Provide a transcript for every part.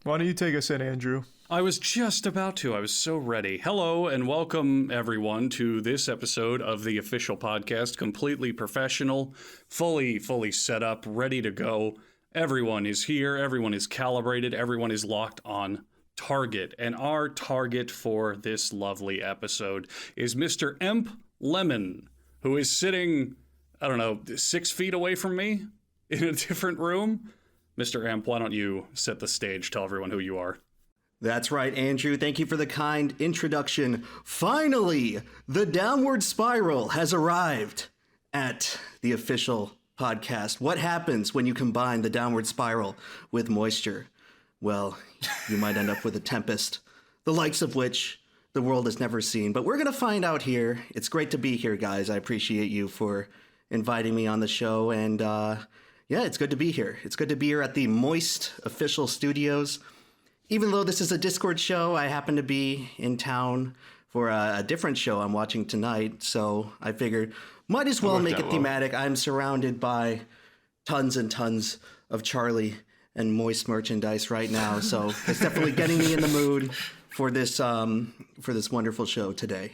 Why don't you take us in, Andrew? I was just about to. I was so ready. Hello and welcome, everyone, to this episode of the official podcast. Completely professional, fully set up, ready to go. Everyone is here. Everyone is calibrated. Everyone is locked on target. And our target for this lovely episode is Mr. EmpLemon, who is sitting, 6 feet away from me in a different room. Mr. Emp, why don't you set the stage, tell everyone who you are. That's right, Andrew. Thank you for the kind introduction. Finally, the downward spiral has arrived at the official podcast. What happens when you combine the downward spiral with moisture? Well, you might end up with a tempest, the likes of which the world has never seen. But we're going to find out here. It's great to be here, guys. I appreciate you for inviting me on the show. And yeah, it's good to be here. It's good to be here at the Moist official studios. Even though this is a Discord show, I happen to be in town for a different show I'm watching tonight. So I figured might as well make it thematic. I'm surrounded by tons and tons of Charlie and Moist merchandise right now. So it's definitely getting me in the mood for this wonderful show today.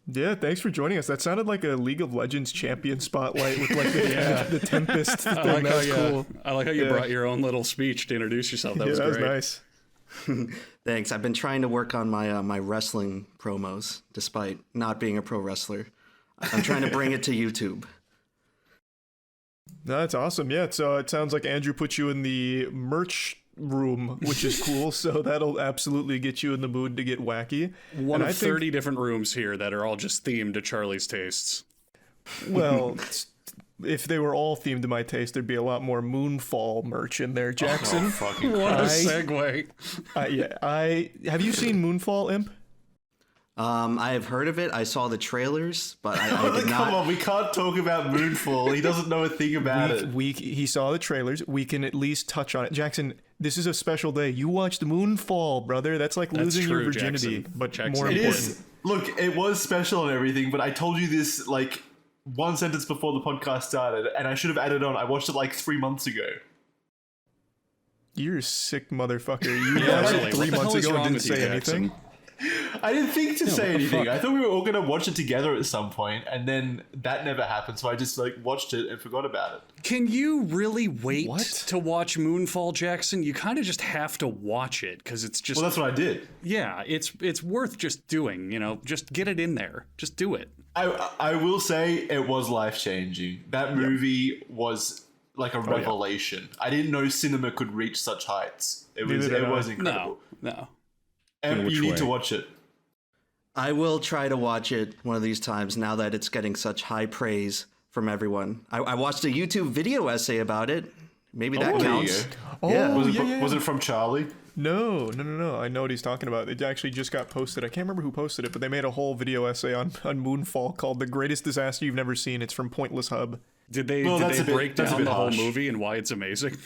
Yeah, thanks for joining us. That sounded like a League of Legends champion spotlight with like the Tempest thing. That was cool. I like how you brought your own little speech to introduce yourself. That was great. That was nice. Thanks. I've been trying to work on my wrestling promos, despite not being a pro wrestler. I'm trying to bring it to YouTube. That's awesome. Yeah, so it sounds like Andrew put you in the merch room, which is cool. So that'll absolutely get you in the mood to get wacky. One of 30 different rooms here that are all just themed to Charlie's tastes. Well, if they were all themed to my taste, there'd be a lot more Moonfall merch in there. Jackson, what a segue. Have you seen Moonfall, Imp? I have heard of it. I saw the trailers, but I did not. Come on, we can't talk about Moonfall. He doesn't know a thing about it. He saw the trailers. We can at least touch on it. Jackson, this is a special day. You watched Moonfall, brother. That's like losing your virginity, Jackson. but Jackson. more It important. is. Look, it was special and everything, but I told you this like one sentence before the podcast started, and I should have added on. I watched it like 3 months ago. You're a sick motherfucker. You watched it 3 months ago and didn't say anything. I didn't think to say anything. I thought we were all going to watch it together at some point, and then that never happened, so I just like watched it and forgot about it. Can you really wait to watch Moonfall, Jackson? You kind of just have to watch it because it's just... Well, that's what I did. Yeah, it's worth just doing, just get it in there. Just do it. I will say it was life-changing. That movie was like a revelation. I didn't know cinema could reach such heights. It was incredible. No. And you need to watch it. I will try to watch it one of these times now that it's getting such high praise from everyone. I watched a YouTube video essay about it. Maybe that counts. Was it from Charlie? No. I know what he's talking about. It actually just got posted. I can't remember who posted it, but they made a whole video essay on Moonfall called "The Greatest Disaster You've Never Seen." It's from Pointless Hub. Did they break down the whole movie and why it's amazing?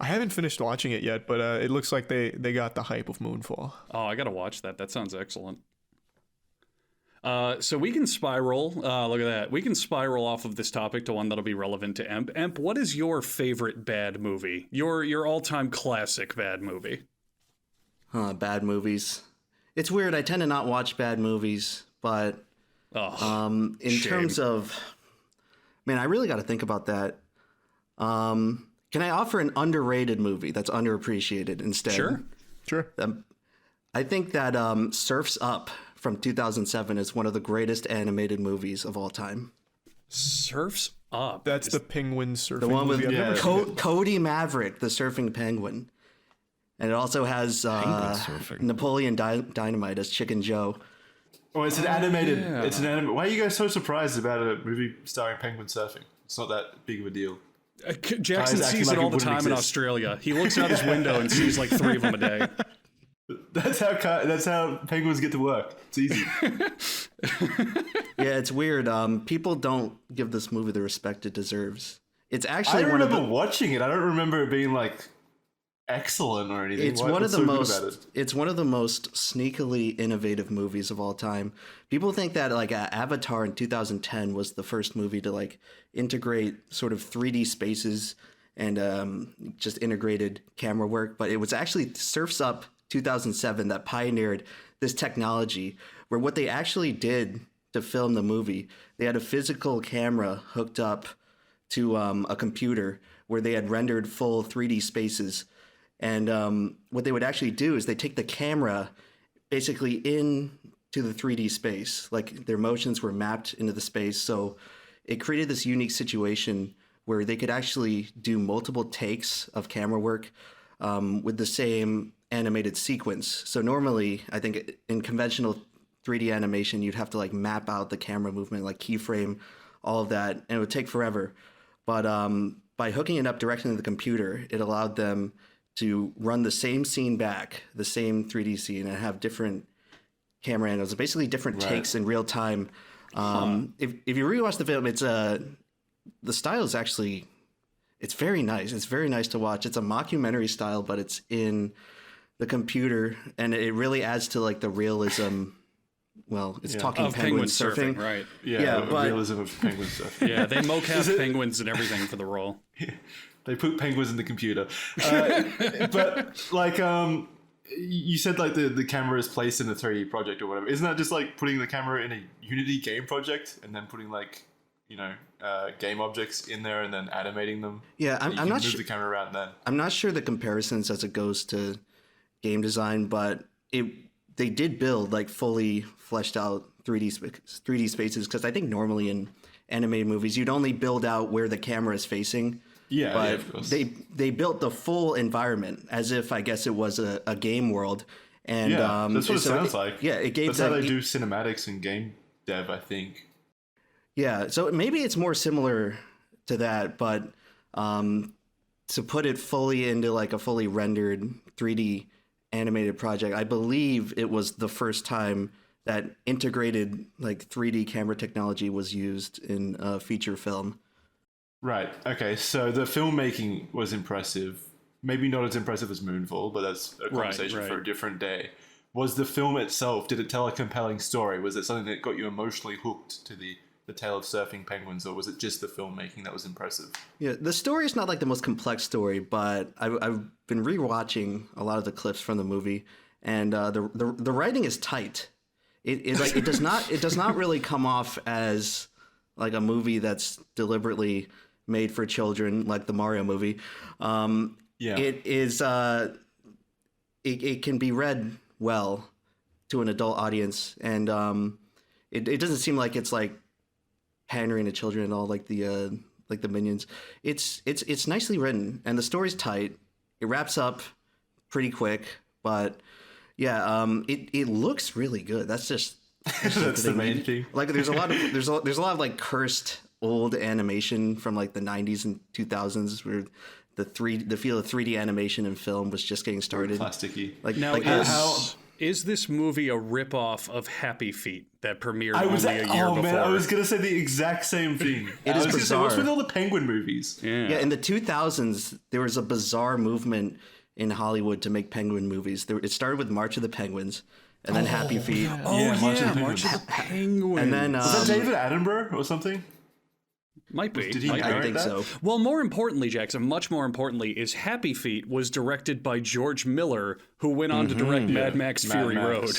I haven't finished watching it yet, but it looks like they got the hype of Moonfall. Oh, I gotta watch that. That sounds excellent. So we can spiral. Look at that. We can spiral off of this topic to one that'll be relevant to Emp. Emp, what is your favorite bad movie? Your all-time classic bad movie? Bad movies. It's weird. I tend to not watch bad movies, but in terms of, man, I really got to think about that. Can I offer an underrated movie that's underappreciated instead? Sure. I think that Surf's Up from 2007 is one of the greatest animated movies of all time. Surf's Up? That's the penguin surfing the one with movie. Cody Maverick, the surfing penguin. And it also has Napoleon Dynamite as Chicken Joe. Oh, it's an animated. Yeah. It's an animated. Why are you guys so surprised about a movie starring penguin surfing? It's not that big of a deal. Jackson sees it all the time in Australia. He looks out his window and sees like 3 of them a day. That's how penguins get to work. It's easy. Yeah, it's weird. People don't give this movie the respect it deserves. It's actually I remember watching it. I don't remember it being like excellent or anything. It's one of the most sneakily innovative movies of all time. People think that like Avatar in 2010 was the first movie to like integrate sort of 3D spaces and just integrated camera work. But it was actually Surf's Up 2007 that pioneered this technology, where what they actually did to film the movie, they had a physical camera hooked up to a computer where they had rendered full 3D spaces. And what they would actually do is they take the camera basically into the 3D space, like their motions were mapped into the space. So it created this unique situation where they could actually do multiple takes of camera work with the same animated sequence. So normally, I think in conventional 3D animation, you'd have to like map out the camera movement, like keyframe, all of that, and it would take forever. But by hooking it up directly into the computer, it allowed them to run the same scene back, the same 3D scene, and have different camera angles, basically different takes in real time. If you rewatch the film, it's the style is actually, it's very nice. It's very nice to watch. It's a mockumentary style, but it's in the computer, and it really adds to like the realism. Well, it's talking of penguin surfing, surfing, right? Yeah, but realism of penguin surfing. Yeah, they mocap penguins and everything for the role. They put penguins in the computer. But like, you said like the camera is placed in a 3D project or whatever. Isn't that just like putting the camera in a Unity game project and then putting like, you know, game objects in there and then animating them? Yeah, I'm not move sure. the camera around then. I'm not sure the comparisons as it goes to game design, but they did build like fully fleshed out 3D spaces, because I think normally in animated movies you'd only build out where the camera is facing. Yeah, but of course. they built the full environment as if, I guess, it was a game world. And that's what it sounds like. Yeah, it gave that's how they do cinematics and game dev, I think. Yeah, so maybe it's more similar to that, but to put it fully into like a fully rendered 3D animated project, I believe it was the first time that integrated like 3D camera technology was used in a feature film. Right. Okay. So the filmmaking was impressive. Maybe not as impressive as Moonfall, but that's a conversation for a different day. Was the film itself, did it tell a compelling story? Was it something that got you emotionally hooked to the tale of surfing penguins, or was it just the filmmaking that was impressive? Yeah, the story is not like the most complex story, but I've been rewatching a lot of the clips from the movie, and the writing is tight. It does not really come off as like a movie that's deliberately made for children, like the Mario movie. It is it can be read well to an adult audience, and it doesn't seem like it's like pandering to children at all, like the Minions. It's nicely written, and the story's tight. It wraps up pretty quick, but yeah, it looks really good. That's That's the main thing. Like there's a lot of like cursed old animation from like the 90s and 2000s where the feel of 3D animation in film was just getting started. Plasticky. Like Now, like is this movie a ripoff of Happy Feet that premiered only a year before? Man, I was going to say the exact same thing. It is bizarre. What's with all the penguin movies? Yeah, in the 2000s, there was a bizarre movement in Hollywood to make penguin movies. It started with March of the Penguins, and then Happy Feet. March of the Penguins. And then was that David Attenborough or something? Might be. Did he Might be. I think so. Well, more importantly, Jackson, much more importantly, is Happy Feet was directed by George Miller, who went on to direct Mad Max Fury Road.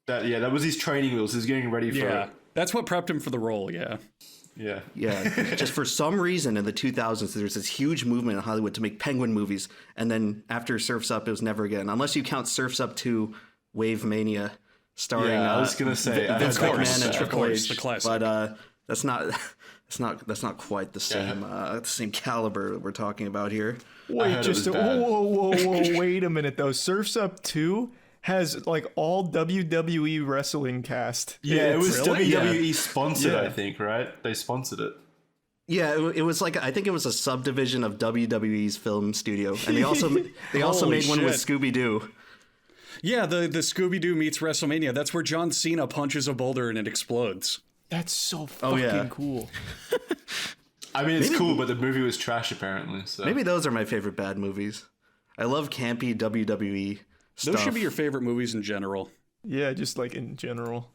That was his training wheels. He was getting ready for it. That's what prepped him for the role, Yeah, just for some reason in the 2000s, there was this huge movement in Hollywood to make penguin movies, and then after Surf's Up, it was never again, unless you count Surf's Up 2 Wave Mania, starring I was gonna say Vince McMahon and Triple H, the classic. but that's not quite the same caliber that we're talking about here. Wait, whoa, wait a minute though. Surf's Up 2 has like all WWE wrestling cast. Yeah, it was Really? WWE sponsored, I think, right? They sponsored it. Yeah, it was like, I think it was a subdivision of WWE's film studio, and they also made one with Scooby-Doo. Yeah, the Scooby-Doo meets WrestleMania. That's where John Cena punches a boulder and it explodes. That's so fucking cool. I mean, it's cool, but the movie was trash apparently. So Maybe those are my favorite bad movies. I love campy WWE stuff. Those should be your favorite movies in general. Yeah, just like in general.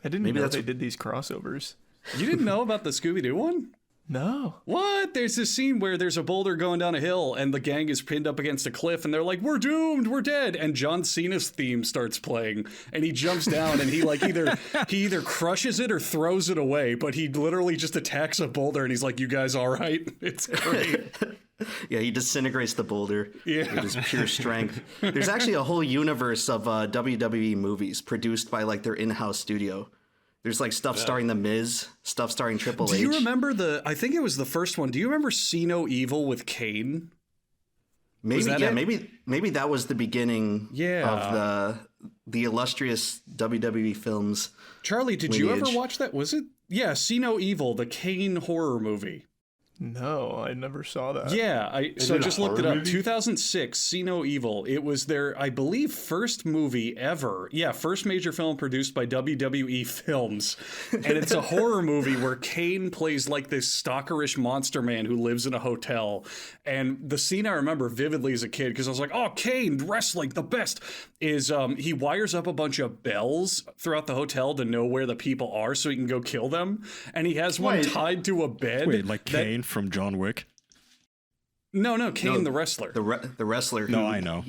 I didn't know they did these crossovers. You didn't know about the Scooby-Doo one? No. What? There's this scene where there's a boulder going down a hill and the gang is pinned up against a cliff and they're like, we're doomed, we're dead. And John Cena's theme starts playing and he jumps down and he like either crushes it or throws it away, but he literally just attacks a boulder and he's like, you guys all right? It's great. Yeah, he disintegrates the boulder with his pure strength. There's actually a whole universe of WWE movies produced by like their in-house studio. There's like stuff starring The Miz, stuff starring Triple H. Do you remember I think it was the first one. Do you remember See No Evil with Kane? Maybe, yeah, maybe that was the beginning of the illustrious WWE films. Charlie, did you ever watch that? Was it? Yeah, See No Evil, the Kane horror movie. No, I never saw that. Yeah, I just looked it up. 2006, See No Evil. It was their, I believe, first movie ever. Yeah, first major film produced by WWE Films. And it's a horror movie where Kane plays like this stalkerish monster man who lives in a hotel. And the scene I remember vividly as a kid, because I was like, oh, Kane, wrestling, the best, is he wires up a bunch of bells throughout the hotel to know where the people are so he can go kill them. And he has one tied to a bed. Wait, like Kane from John Wick? No, Kane the wrestler. The wrestler. No, I know.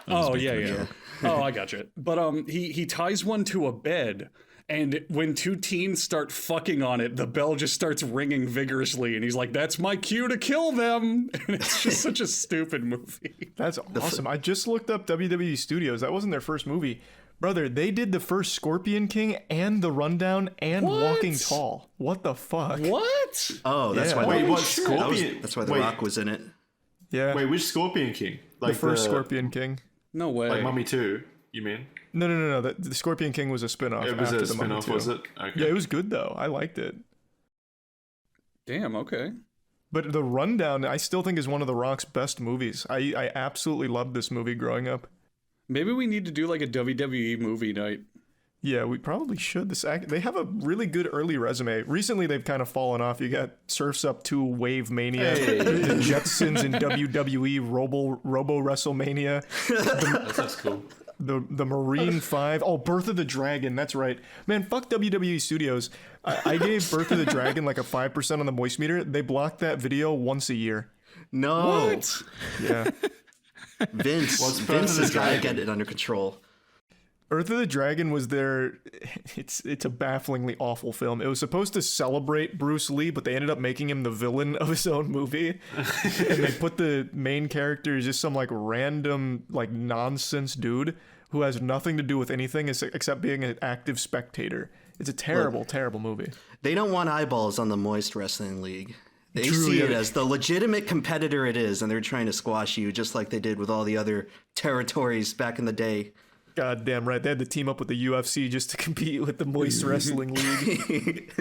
Oh, yeah. Oh, I got you. But he ties one to a bed, and when two teens start fucking on it, the bell just starts ringing vigorously, and he's like, that's my cue to kill them. And it's just such a stupid movie. That's awesome. I just looked up WWE Studios. That wasn't their first movie. Brother, they did the first Scorpion King and The Rundown and Walking Tall. What the fuck? What? Oh, that's why. Wait, what? Scorpion? That's why The Rock was in it. Yeah. Wait, which Scorpion King? Like the first Scorpion King. No way. Like Mummy 2, you mean? No. The Scorpion King was a spin-off. It was after a the Mummy spin-off, 2. was it? Okay. Yeah, it was good though. I liked it. Damn, okay. But The Rundown, I still think is one of The Rock's best movies. I absolutely loved this movie growing up. Maybe we need to do like a WWE movie night. Yeah, we probably should. They have a really good early resume. Recently, they've kind of fallen off. You got Surf's Up 2, Wave Mania, the Jetsons in WWE, Robo WrestleMania. That's cool. The Marine 5. Oh, Birth of the Dragon. That's right. Man, fuck WWE Studios. I gave Birth of the Dragon like a 5% on the moist meter. They blocked that video once a year. No. What? Yeah. Vince has got to get it under control. Earth of the Dragon was it's a bafflingly awful film. It was supposed to celebrate Bruce Lee, but they ended up making him the villain of his own movie. And they put the main character as just some like random like nonsense dude who has nothing to do with anything except being an active spectator. It's a terrible movie. They don't want eyeballs on the Moist Wrestling League. They see it as the legitimate competitor it is, and they're trying to squash you just like they did with all the other territories back in the day. God damn right. They had to team up with the UFC just to compete with the Moist Wrestling League.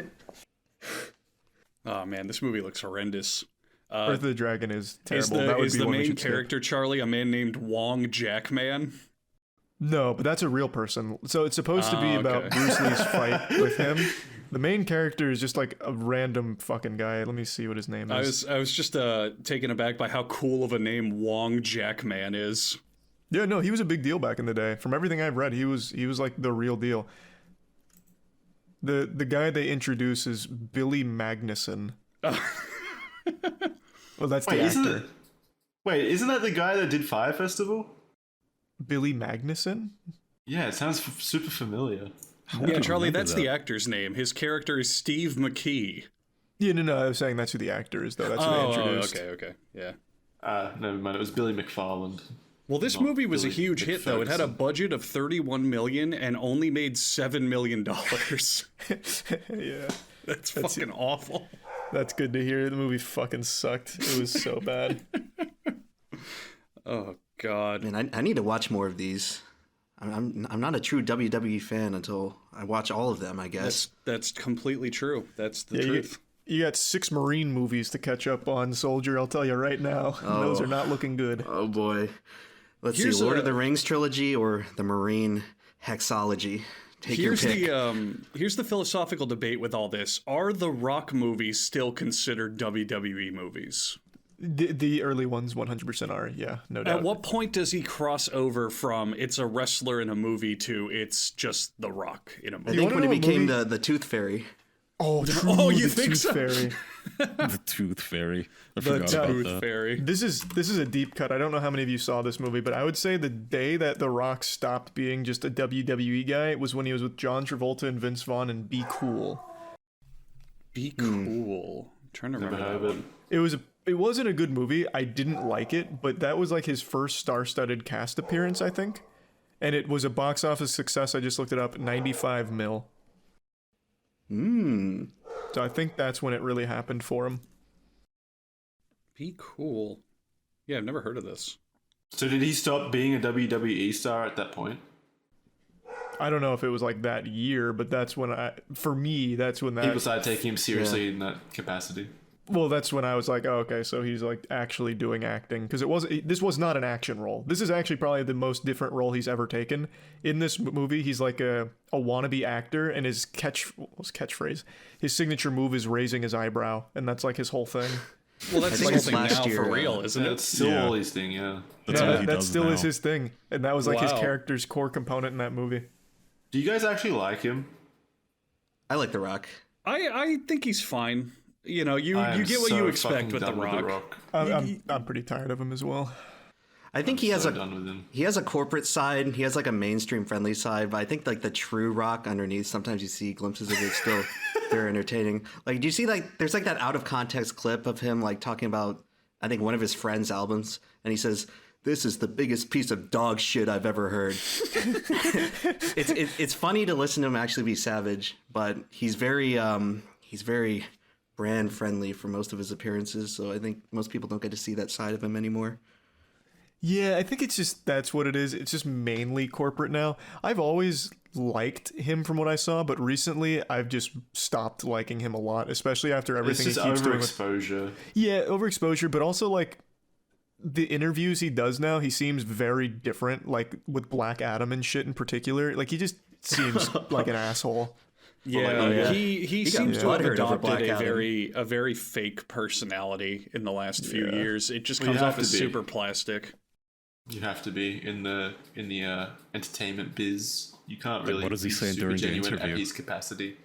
Oh, man, this movie looks horrendous. Earth of the Dragon is terrible. Is the main character, Charlie, a man named Wong Jackman? No, but that's a real person. So it's supposed to be about Bruce Lee's fight with him. The main character is just like a random fucking guy. Let me see what his name is. I was just taken aback by how cool of a name Wong Jackman is. Yeah, no, he was a big deal back in the day. From everything I've read, he was like the real deal. The guy they introduce is Billy Magnuson. Well, that's the actor. Isn't that the guy that did Fire Festival? Billy Magnuson? Yeah, it sounds super familiar. Yeah, Charlie, that's the actor's name. His character is Steve McKee. Yeah, no, I was saying that's who the actor is, though. That's who they introduced. Okay, yeah. Never mind, it was Billy McFarland. Well, this movie was a huge hit, though. It had a budget of $31 million and only made $7 million. Yeah. That's fucking awful. That's good to hear. The movie fucking sucked. It was so bad. Oh, God. Man, I need to watch more of these. I'm not a true WWE fan until I watch all of them, I guess. That's completely true. That's the truth. You got 6 Marine movies to catch up on, Soldier, I'll tell you right now. Oh. Those are not looking good. Oh, boy. Let's see, Lord of the Rings trilogy or the Marine hexology? Take your pick. Here's the philosophical debate with all this. Are the Rock movies still considered WWE movies? The early ones 100% are, yeah, no doubt. At what point does he cross over from it's a wrestler in a movie to it's just The Rock in a movie? I think when he became the Tooth Fairy. Oh, you the think Tooth so? Fairy. The Tooth Fairy. I The forgot about Tooth that. Fairy. This is a deep cut. I don't know how many of you saw this movie, but I would say the day that The Rock stopped being just a WWE guy was when he was with John Travolta and Vince Vaughn in Be Cool. Be Cool. I'm trying to remember that one. It wasn't a good movie. I didn't like it, but that was like his first star-studded cast appearance, I think. And it was a box office success. I just looked it up, 95 mil. So I think that's when it really happened for him. Be Cool. Yeah, I've never heard of this. So did he stop being a WWE star at that point? I don't know if it was like that year, but that's when that's when People started taking him seriously in that capacity. Well, that's when I was like, oh, okay, so he's like actually doing acting, because this was not an action role. This is actually probably the most different role he's ever taken. In this movie, he's like a wannabe actor, and his catchphrase, his signature move is raising his eyebrow, and that's like his whole thing. Well, that's like something last now year, for real, isn't it? It's still all his thing, yeah. That's all he that does still now. is his thing, and that was like his Wow. character's core component in that movie. Do you guys actually like him? I like The Rock. I think he's fine. You know, you get what you expect with The Rock. I'm pretty tired of him as well. I think he has done with him. he has a corporate side. He has like a mainstream friendly side, but I think like the true Rock underneath, sometimes you see glimpses of it still. They're entertaining. Like, do you see like there's like that out of context clip of him like talking about I think one of his friends' albums, and he says, "This is the biggest piece of dog shit I've ever heard." It's funny to listen to him actually be savage, but he's very brand friendly for most of his appearances. So I think most people don't get to see that side of him anymore. Yeah, I think it's just that's what it is. It's just mainly corporate now. I've always liked him from what I saw, but recently I've just stopped liking him a lot, especially after everything It's he just keeps doing. overexposure. Yeah, overexposure, but also like the interviews he does now, he seems very different, like with Black Adam and shit in particular. Like he just seems like an asshole. Yeah, he seems to have butthurt over adopted Black a Adam. very fake personality in the last few years. It just Well, you comes off have as to be. super plastic. You have to be in the entertainment biz. You can't really what does he be say super during the genuine interview? at his capacity.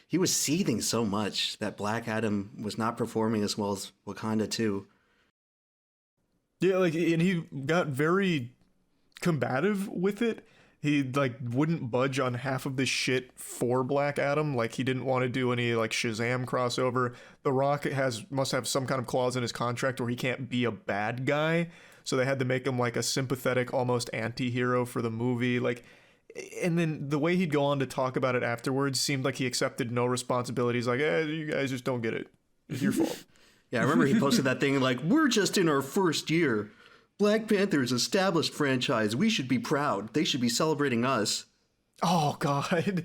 He was seething so much that Black Adam was not performing as well as Wakanda 2. Yeah, like, and he got very combative with it. He like wouldn't budge on half of the shit for Black Adam. Like he didn't want to do any like Shazam crossover. The Rock must have some kind of clause in his contract where he can't be a bad guy. So they had to make him like a sympathetic, almost anti-hero for the movie. Like, and then the way he'd go on to talk about it afterwards seemed like he accepted no responsibilities. Like, you guys just don't get it. It's your fault. Yeah, I remember he posted that thing like, "We're just in our first year. Black Panther's established franchise. We should be proud. They should be celebrating us." Oh God,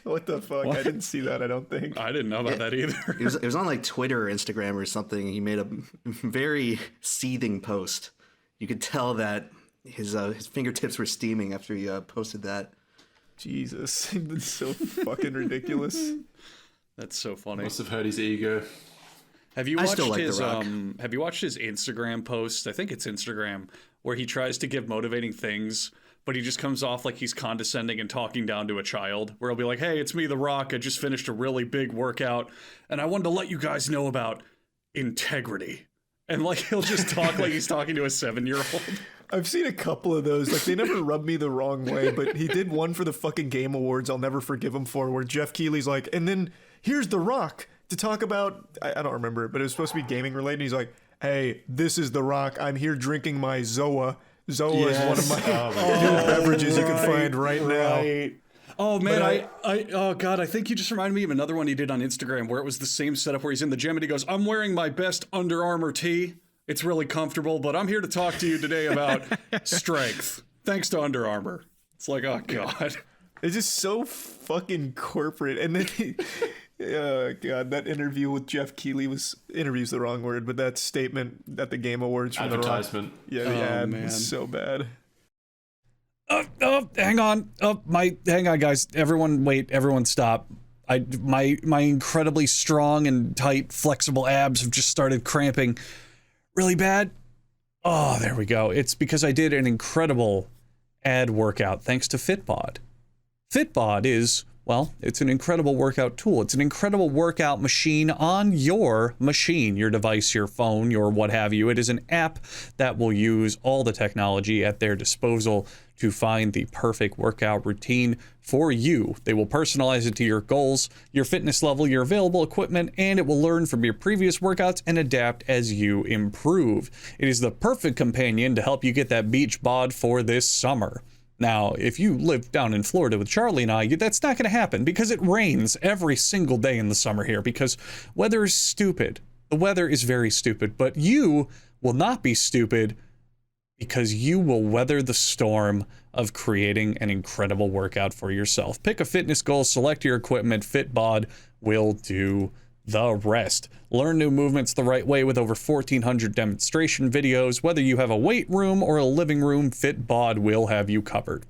what the fuck? I didn't see that. I don't think. I didn't know about that either. It was on like Twitter or Instagram or something. He made a very seething post. You could tell that his fingertips were steaming after he posted that. Jesus, that's so fucking ridiculous. That's so funny. Must have hurt his ego. Have you I watched still like The his Rock. have you watched his Instagram post? I think it's Instagram, where he tries to give motivating things, but he just comes off like he's condescending and talking down to a child, where he'll be like, "Hey, it's me, The Rock. I just finished a really big workout, and I wanted to let you guys know about integrity." And like he'll just talk like he's talking to a 7-year-old. I've seen a couple of those. Like, they never rub me the wrong way, but he did one for the fucking Game Awards I'll never forgive him for, where Jeff Keighley's like, "And then here's The Rock to talk about," I don't remember it, but it was supposed to be gaming related. He's like, "Hey, this is The Rock. I'm here drinking my Zoa. Zoa is one of my new beverages you can find right now." Oh man, But oh god, I think you just reminded me of another one he did on Instagram where it was the same setup where he's in the gym and he goes, "I'm wearing my best Under Armour tee. It's really comfortable, but I'm here to talk to you today about strength. Thanks to Under Armour." It's like, oh god. It's just so fucking corporate. And then oh god, that interview with Jeff Keighley interview's the wrong word, but that statement at the Game Awards from Advertisement. The Rock, the ad man. was so bad. Hang on. Hang on, guys. Everyone stop. My incredibly strong and tight, flexible abs have just started cramping really bad. Oh, there we go. It's because I did an incredible ad workout thanks to Fitbod. Fitbod is Well, it's an incredible workout tool. It's an incredible workout machine on your machine, your device, your phone, your what have you. It is an app that will use all the technology at their disposal to find the perfect workout routine for you. They will personalize it to your goals, your fitness level, your available equipment, and it will learn from your previous workouts and adapt as you improve. It is the perfect companion to help you get that beach bod for this summer. Now, if you live down in Florida with Charlie and I, that's not going to happen because it rains every single day in the summer here because weather is stupid. The weather is very stupid, but you will not be stupid because you will weather the storm of creating an incredible workout for yourself. Pick a fitness goal, select your equipment, FitBod will do the rest. Learn new movements the right way with over 1,400 demonstration videos. Whether you have a weight room or a living room, FitBod will have you covered.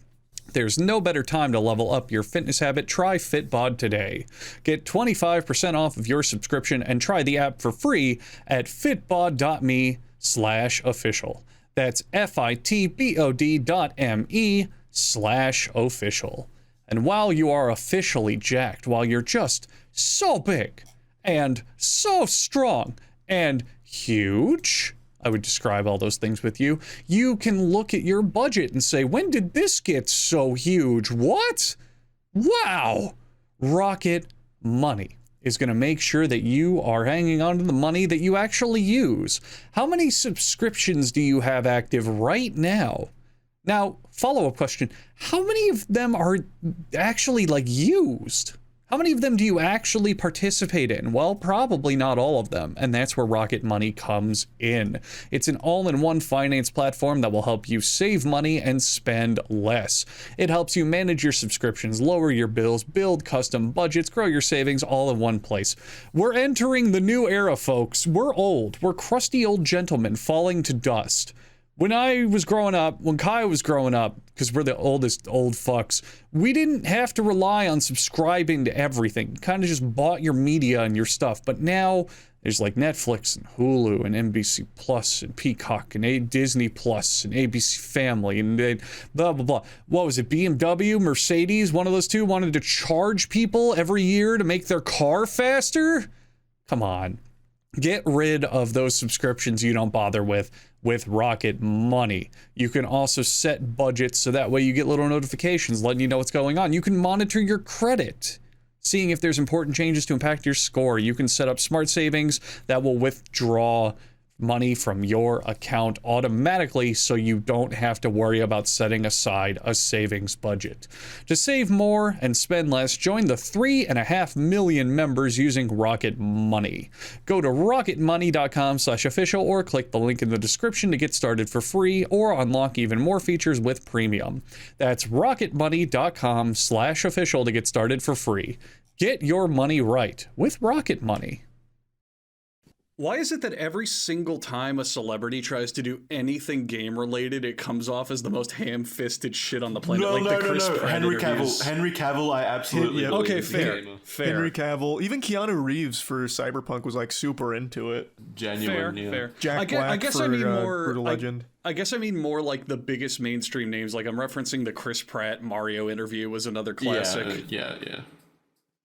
There's no better time to level up your fitness habit. Try FitBod today. Get 25% off of your subscription and try the app for free at fitbod.me/official. That's fitbod.me/official. And while you are officially jacked, while you're just so big and so strong and huge, I would describe all those things with you, you can look at your budget and say, when did this get so huge? What? Wow. Rocket Money is going to make sure that you are hanging on to the money that you actually use. How many subscriptions do you have active right now? Now, follow-up question, how many of them are actually used? How many of them do you actually participate in? Well, probably not all of them, and that's where Rocket Money comes in. It's an all-in-one finance platform that will help you save money and spend less. It helps you manage your subscriptions, lower your bills, build custom budgets, grow your savings all in one place. We're entering the new era, folks. We're old. We're crusty old gentlemen falling to dust. When I was growing up, when Kai was growing up, because we're the oldest old fucks, we didn't have to rely on subscribing to everything. You kind of just bought your media and your stuff. But now there's Netflix and Hulu and NBC Plus and Peacock and Disney Plus and ABC Family and blah, blah, blah. What was it? BMW, Mercedes, one of those two wanted to charge people every year to make their car faster? Come on. Get rid of those subscriptions you don't bother with Rocket Money. You can also set budgets so that way you get little notifications letting you know what's going on. You can monitor your credit, seeing if there's important changes to impact your score. You can set up smart savings that will withdraw money from your account automatically so you don't have to worry about setting aside a savings budget. To save more and spend less, join the 3.5 million members using Rocket Money. Go to rocketmoney.com/official or click the link in the description to get started for free or unlock even more features with premium. That's rocketmoney.com/official to get started for free. Get your money right with Rocket Money. Why is it that every single time a celebrity tries to do anything game related, it comes off as the most ham-fisted shit on the planet? No. Henry interviews. Cavill, I absolutely believe. Okay, fair. Henry Cavill, even Keanu Reeves for Cyberpunk was super into it. Genuine, fair. Jack Black for Brutal Legend. I guess I mean more the biggest mainstream names. I'm referencing the Chris Pratt Mario interview was another classic. Yeah.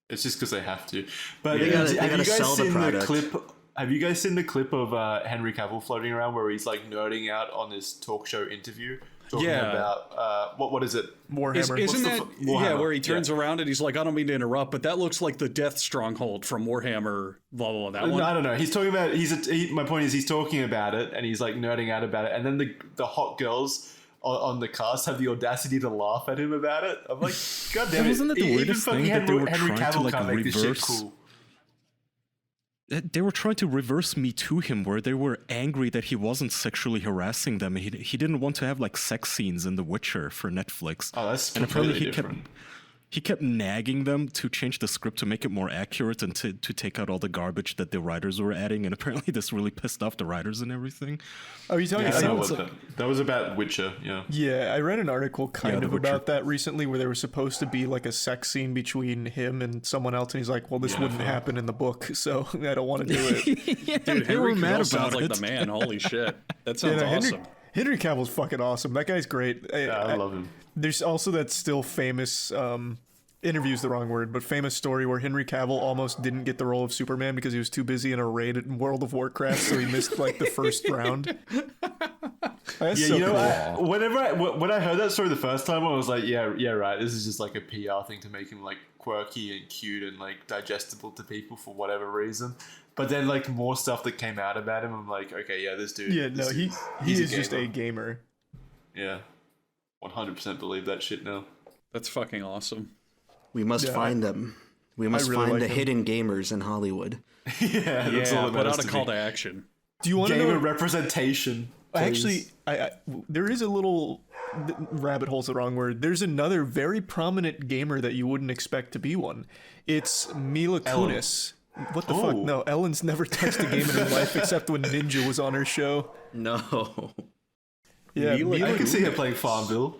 It's just because they have to. But they gotta sell the product. Have you guys seen the clip of Henry Cavill floating around where he's nerding out on this talk show interview? Talking about, what is it? Warhammer. Isn't that, Warhammer. where he turns around and he's like, I don't mean to interrupt, but that looks like the Death Stronghold from Warhammer, blah, blah, blah, that one? I don't know. He's talking about, my point is he's talking about it and he's nerding out about it. And then the hot girls on the cast have the audacity to laugh at him about it. I'm like, God damn it. Wasn't it the weirdest thing that they were trying to reverse? Cool. They were trying to reverse Me Too him, where they were angry that he wasn't sexually harassing them. He didn't want to have sex scenes in The Witcher for Netflix. Oh, that's completely different. He kept nagging them to change the script to make it more accurate and to take out all the garbage that the writers were adding. And apparently this really pissed off the writers and everything. Oh, you talking about that was about Witcher, yeah. Yeah, I read an article kind of about that recently where there was supposed to be a sex scene between him and someone else. And he's like, well, this wouldn't happen in the book, so I don't want to do it. Dude, they were mad about sounds it. like the man. Holy shit. That sounds awesome. Henry Cavill's fucking awesome. That guy's great. I love him. There's also that still famous interview's the wrong word, but famous story where Henry Cavill almost didn't get the role of Superman because he was too busy in a raid in World of Warcraft, so he missed like the first round. That's Yeah, so you know, cool. when I heard that story the first time, I was like, yeah, right. This is just like a PR thing to make him like quirky and cute and like digestible to people for whatever reason. But then like more stuff that came out about him, I'm like, okay, yeah, this dude. Yeah, this no, dude, he he's is just a gamer. gamer. Yeah, 100% believe that shit now. That's fucking awesome. We must find them. We must really find like the him. hidden gamers in Hollywood. Yeah, that's all Yeah, that put matters out a to call me. to action. Do you want to Gamer know? representation. Actually, please. there is a little rabbit hole's the wrong word. There's another very prominent gamer that you wouldn't expect to be one. It's Mila Ellen. Kunis. What the fuck? No, Ellen's never touched a game in her life except when Ninja was on her show. No. Yeah, Mila I can see her Kunis. playing Farmville.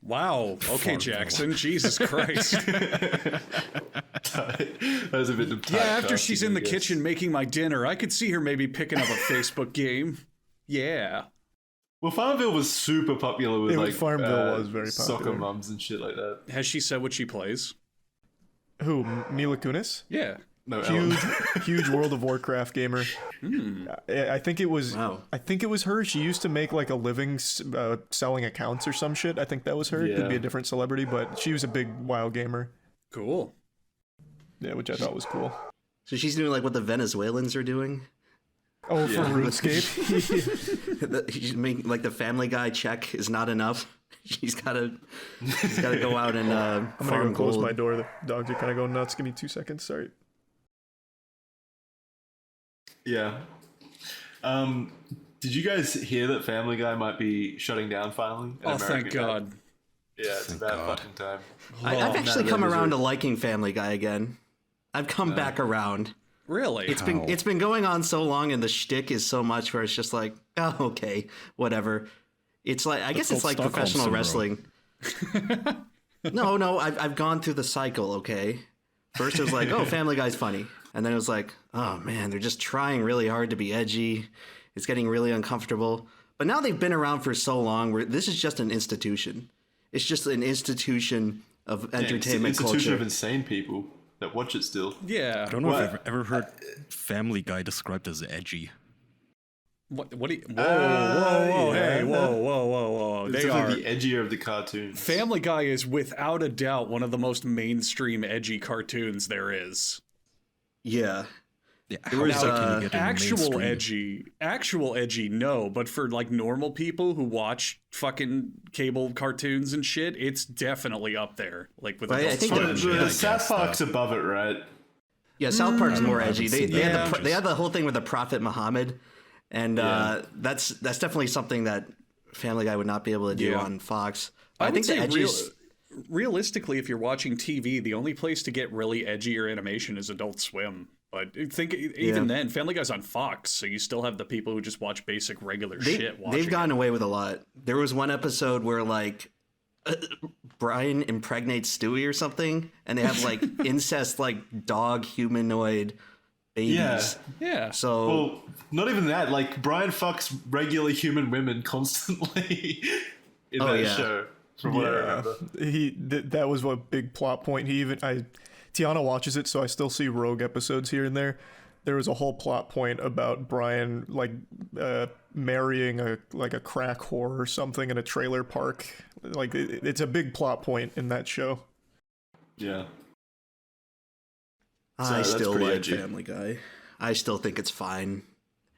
Wow. Okay, Jackson. Jesus Christ. That was a bit of Yeah, after typecasting, she's in the I guess. kitchen making my dinner, I could see her maybe picking up a Facebook game. Yeah. Well, Farmville was super popular with like Farmville was very soccer popular. mums and shit like that. Has she said what she plays? Who? Mila Kunis? Yeah. No, Ellen. Huge World of Warcraft gamer. I think it was. Wow. I think it was her. She used to make like a living selling accounts or some shit. I think that was her. Could be Yeah. a different celebrity, but she was a big WoW gamer. Cool. Yeah, which I thought was cool. So she's doing like what the Venezuelans are doing. Oh, for Yeah. RuneScape. She's making like the Family Guy check is not enough. She's gotta go out and I'm gonna farm go close gold. my door. The dogs are kind of going nuts. Give me 2 seconds. Sorry. Yeah. Did you guys hear that Family Guy might be shutting down finally? in Oh, thank America? God. Yeah, it's Thank about God. fucking time. I've actually no, come that is around to right. liking Family Guy again. I've come back around. Really? It's been going on so long, and the shtick is so much where it's just like, oh, okay, whatever. It's like I guess it's called like Stockholm professional syndrome. wrestling. No, I've gone through the cycle. Okay, first it was like, oh, Family Guy's funny, and then it was like, oh man, they're just trying really hard to be edgy. It's getting really uncomfortable. But now they've been around for so long, where this is just an institution. It's just an institution of Yeah, it's an entertainment institution culture. of insane people that watch it still. Yeah. I don't know What? if you've ever heard Family Guy described as edgy. What do you... Whoa, yeah. hey, whoa. It's They are... definitely the edgier of the cartoons. Family Guy is without a doubt one of the most mainstream edgy cartoons there is. Yeah. Yeah, There was, else can you get in Actual edgy, no. But for like normal people who watch fucking cable cartoons and shit, it's definitely up there. Like with Right, I adult think swim it- and The shit. South Park's above it, right? Yeah, South Park's more I edgy. haven't They seen had that. they had the whole thing with the Prophet Muhammad, and Yeah. that's definitely something that Family Guy would not be able to do Yeah. on Fox. I think would the say edgiest. realistically, if you're watching TV, the only place to get really edgier animation is Adult Swim. But think even then, Family Guy's on Fox, so you still have the people who just watch basic regular shit watching They've gotten it. away with a lot. There was one episode where like Brian impregnates Stewie or something, and they have like incest like dog humanoid babies. Yeah. Yeah. So Well, not even that. Like, Brian fucks regular human women constantly in Oh, that yeah. show, from what I remember. That was a big plot point. Tiana watches it, so I still see rogue episodes here and there. There was a whole plot point about Brian like marrying a crack whore or something in a trailer park. Like it's a big plot point in that show. Yeah. I that's still pretty like edgy. Family Guy. I still think it's fine.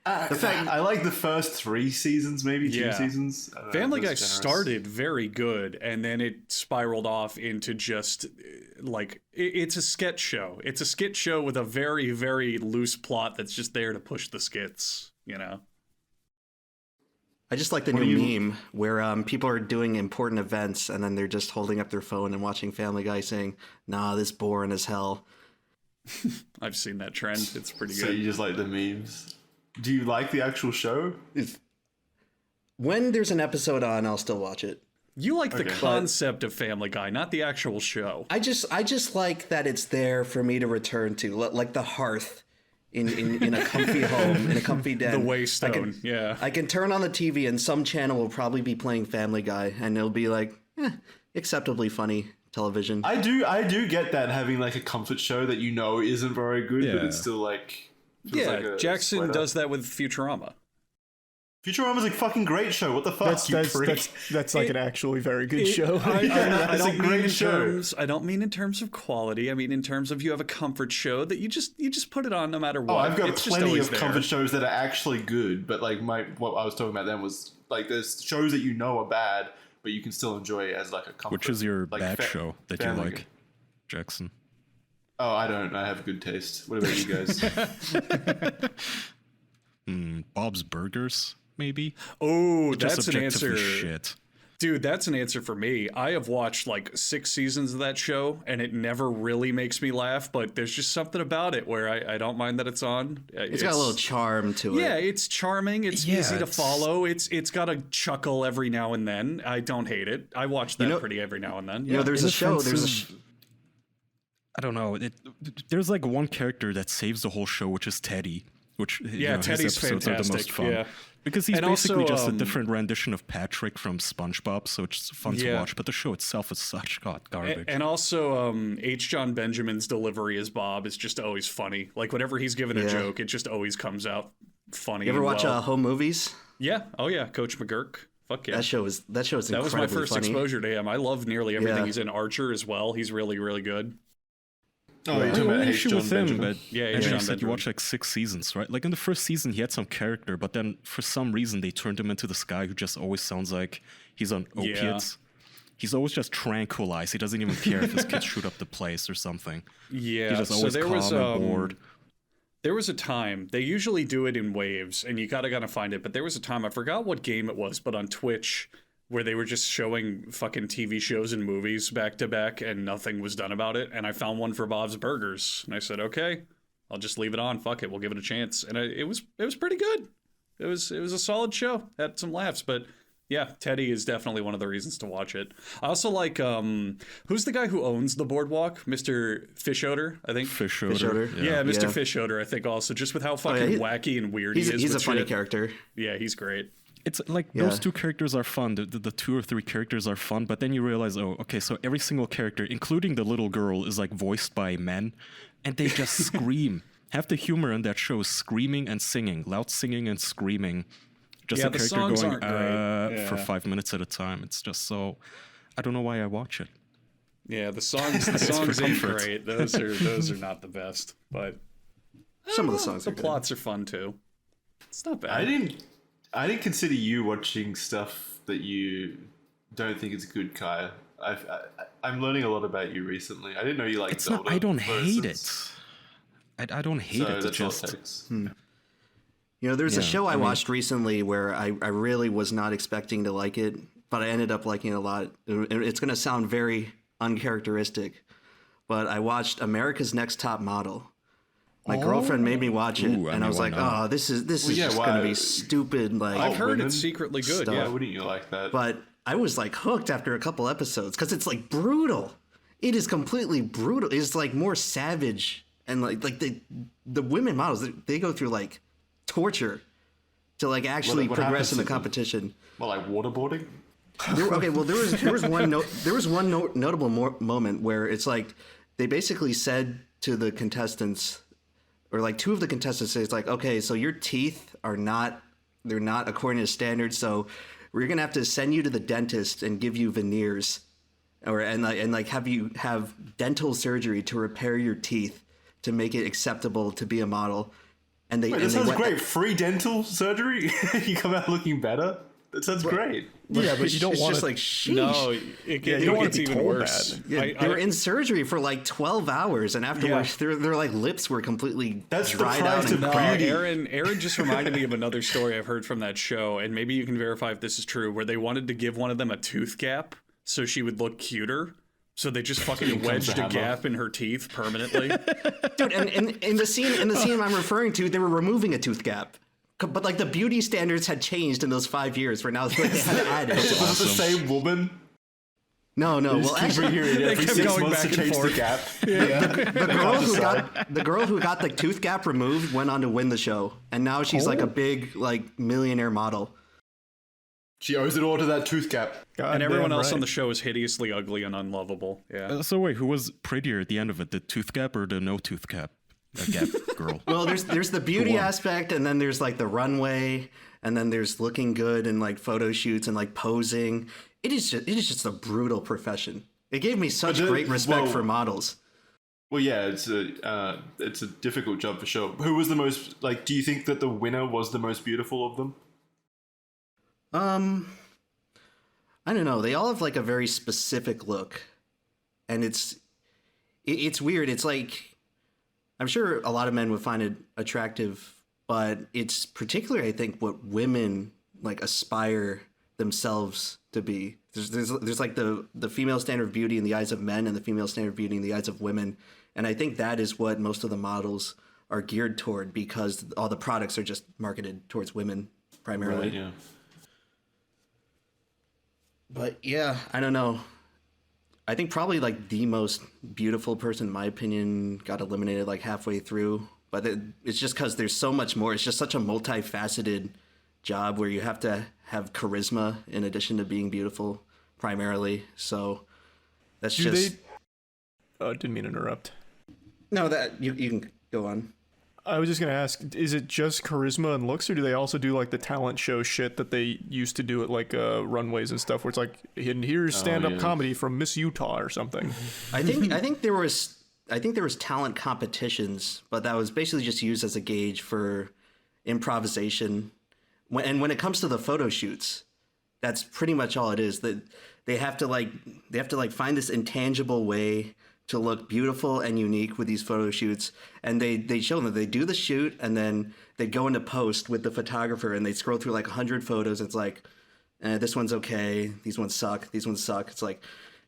I like the first 3 seasons, maybe 2 Yeah. seasons. I don't know, Family Guy that's generous. started very good, and then it spiraled off into just like it's a sketch show. It's a skit show with a very, very loose plot that's just there to push the skits. You know. I just like the What do new you- meme where people are doing important events and then they're just holding up their phone and watching Family Guy saying, "Nah, this boring as hell." I've seen that trend. It's pretty So good. you just like the memes. Do you like the actual show? When there's an episode on, I'll still watch it. You like the Okay. concept of Family Guy, not the actual show. I just like that it's there for me to return to, like the hearth in a comfy home, in a comfy den. The Waystone, yeah. I can turn on the TV and some channel will probably be playing Family Guy, and it'll be like acceptably funny television. I do get that, having like a comfort show that isn't very good, but it's still like Jackson does that with Futurama. Futurama's a fucking great show. What the fuck, that's like an actually very good show. I don't mean in terms of quality. I mean in terms of you have a comfort show that you just put it on no matter what. Oh, I've got plenty of comfort shows that are actually good, but like what I was talking about then was like there's shows that are bad, but you can still enjoy it as like a comfort. Which is your bad show that you like, Jackson? Oh, I don't. I have good taste. What about you guys? Bob's Burgers. Maybe. Oh, that's an answer. Shit. Dude, that's an answer for me. I have watched like 6 seasons of that show, and it never really makes me laugh, but there's just something about it where I don't mind that it's on. It's got a little charm to it. Yeah, it's charming. It's easy to follow. It's got a chuckle every now and then. I don't hate it. I watch that pretty every now and then. You know, there's a show. I don't know. There's like one character that saves the whole show, which is Teddy. Which Teddy's fantastic. Are the most fun. Yeah. Because he's basically just a different rendition of Patrick from SpongeBob, so it's fun to watch. But the show itself is such garbage. And also, H. John Benjamin's delivery as Bob is just always funny. Like, whenever he's given a joke, it just always comes out funny. You ever watch Home Movies? Yeah. Oh, yeah. Coach McGurk. Fuck yeah. That show is incredibly funny. That was my first exposure to him. I love nearly everything. He's in Archer as well. He's really, really good. Oh, you're talking about issue with him, but you said you watched like 6 seasons, right? Like in the first season, he had some character, but then for some reason they turned him into this guy who just always sounds like he's on opiates. He's always just tranquilized. He doesn't even care if his kids shoot up the place or something. Yeah, he's just always calm and bored. There was a time, they usually do it in waves, and you gotta find it, but there was a time, I forgot what game it was, but on Twitch, where they were just showing fucking TV shows and movies back to back and nothing was done about it. And I found one for Bob's Burgers. And I said, okay, I'll just leave it on. Fuck it. We'll give it a chance. And it was pretty good. It was a solid show. Had some laughs, but yeah, Teddy is definitely one of the reasons to watch it. I also like, who's the guy who owns the boardwalk? Mr. Fishoder, I think. Fishoder. Yeah, Mr. Fishoder, I think also, just with how fucking wacky and weird he is. He's a funny character. Yeah, he's great. It's like those 2 characters are fun. The 2 or 3 characters are fun, but then you realize, oh, okay, so every single character, including the little girl, is like voiced by men, and they just scream. Half the humor in that show is screaming and singing, loud singing and screaming. Just a character going for 5 minutes at a time. It's just so. I don't know why I watch it. Yeah, the songs ain't great. Those are not the best, but some of the songs. The plots are fun too. It's not bad. I didn't consider you watching stuff that you don't think is good, Kai. I'm learning a lot about you recently. I didn't know you liked Zelda. I don't hate it. I don't hate it. That's just all it takes. You know, there's a show I watched recently where I really was not expecting to like it, but I ended up liking it a lot. It's going to sound very uncharacteristic, but I watched America's Next Top Model. My girlfriend made me watch it, and I was like, "Oh, this is just going to be stupid." Like, I've heard it's secretly good. Stuff. Yeah, wouldn't you like that? But I was like hooked after a couple episodes because it's like brutal. It is completely brutal. It's like more savage, and like the women models they go through like torture to like actually progress in the competition. Well, like waterboarding. There was one notable moment where it's like they basically said to the contestants. Or like 2 of the contestants say, it's like, okay, so your teeth they're not according to standards, so we're gonna have to send you to the dentist and give you veneers, and have you have dental surgery to repair your teeth to make it acceptable to be a model. And that sounds great. Free dental surgery, you come out looking better. That sounds great. Yeah, but you don't want just like sheesh. No, it gets even worse. Yeah, they were in surgery for like 12 hours, and afterwards their like lips were completely dried out. And Aaron just reminded me of another story I've heard from that show, and maybe you can verify if this is true, where they wanted to give one of them a tooth gap so she would look cuter. So they just fucking wedged a gap in her teeth permanently. Dude, and in the scene I'm referring to, they were removing a tooth gap. But like the beauty standards had changed in those 5 years where now they had to add it. Was it the same woman? No. Well, actually, every 6 months to change the gap. The girl who got the tooth gap removed went on to win the show, and now she's like a big like millionaire model. She owes it all to that tooth gap. And everyone else on the show is hideously ugly and unlovable. Yeah. So wait, who was prettier at the end of it? The tooth gap or the no tooth gap? Gap girl. Well, there's the beauty aspect, and then there's like the runway, and then there's looking good and like photo shoots and like posing. It is just a brutal profession. It gave me such great respect for models. Well, yeah, it's a difficult job for sure. Who was the most like? Do you think that the winner was the most beautiful of them? I don't know. They all have like a very specific look, and it's weird. It's like, I'm sure a lot of men would find it attractive, but it's particularly, I think, what women like aspire themselves to be. There's like the female standard of beauty in the eyes of men and the female standard of beauty in the eyes of women. And I think that is what most of the models are geared toward, because all the products are just marketed towards women primarily. Right, yeah. But yeah, I don't know. I think probably like the most beautiful person, in my opinion, got eliminated like halfway through. But it's just because there's so much more. It's just such a multifaceted job where you have to have charisma in addition to being beautiful primarily. So that's Oh, didn't mean to interrupt. No, that you can go on. I was just going to ask, is it just charisma and looks, or do they also do like the talent show shit that they used to do at like runways and stuff, where it's like, and here's stand-up comedy from Miss Utah or something? I think there was talent competitions, but that was basically just used as a gauge for improvisation. When it comes to the photo shoots, that's pretty much all it is. That they have to find this intangible way to look beautiful and unique with these photo shoots. And they show them, they do the shoot, and then they go into post with the photographer, and they scroll through like 100 photos. It's like, this one's okay, these ones suck, these ones suck. It's like,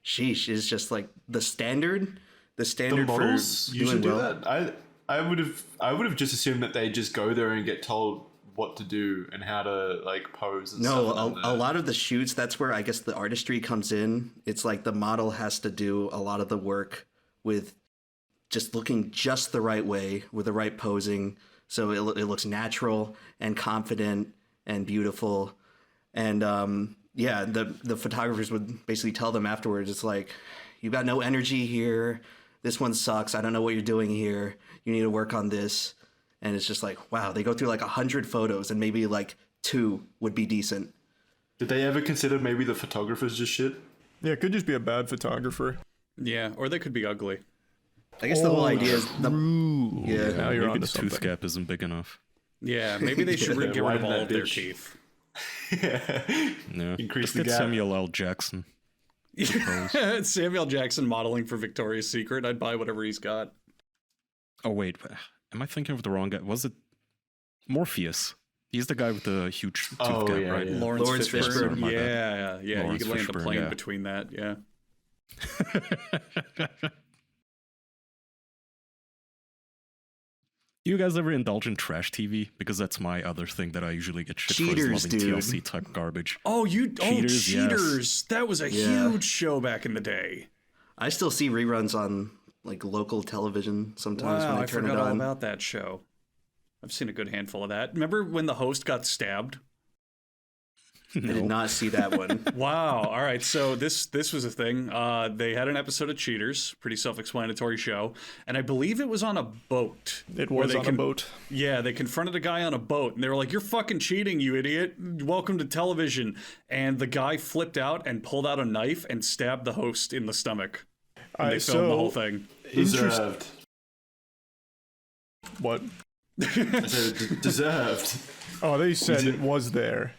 sheesh, is just like the standard The models for usually doing do well. that. I would have just assumed that they just go there and get told what to do and how to like pose and stuff. No, a lot of the shoots, that's where I guess the artistry comes in. It's like the model has to do a lot of the work with just looking just the right way with the right posing, so it looks natural and confident and beautiful. And the photographers would basically tell them afterwards, it's like, you got no energy here, this one sucks, I don't know what you're doing here, you need to work on this. And it's just like, wow, they go through like 100 photos and maybe like 2 would be decent. Did they ever consider maybe the photographers just shit? Yeah, it could just be a bad photographer. Yeah, or they could be ugly. I guess the whole idea is Now you're Maybe on the to tooth something. gap isn't big enough. Yeah, maybe they should get rid of Widen all that of their bitch. teeth. No, Increase just the get gap. Samuel L. Jackson. Samuel Jackson modeling for Victoria's Secret. I'd buy whatever he's got. Oh wait, am I thinking of the wrong guy? Was it Morpheus? He's the guy with the huge tooth gap, yeah, right? yeah. Lawrence Fishburne. Fishburne. My bad. Yeah. You Lawrence could land the Fishburne, plane yeah. between that. Yeah. Do you guys ever indulge in trash TV? Because that's my other thing that I usually get shit Cheaters, for, is loving dude. TLC type garbage. Cheaters. Yes. That was a Yeah. huge show back in the day. I still see reruns on like local television sometimes Wow, when I they turn it forgot all on. about that show. I've seen a good handful of that. Remember when the host got stabbed? I did not see that one. Wow. All right. So this was a thing. They had an episode of Cheaters, pretty self-explanatory show, and I believe it was on a boat. It where was they on a boat. Yeah, they confronted a guy on a boat, and they were like, "You're fucking cheating, you idiot! Welcome to television." And the guy flipped out and pulled out a knife and stabbed the host in the stomach. And they filmed the whole thing. Deserved. What? I said deserved. Oh, they said it was there.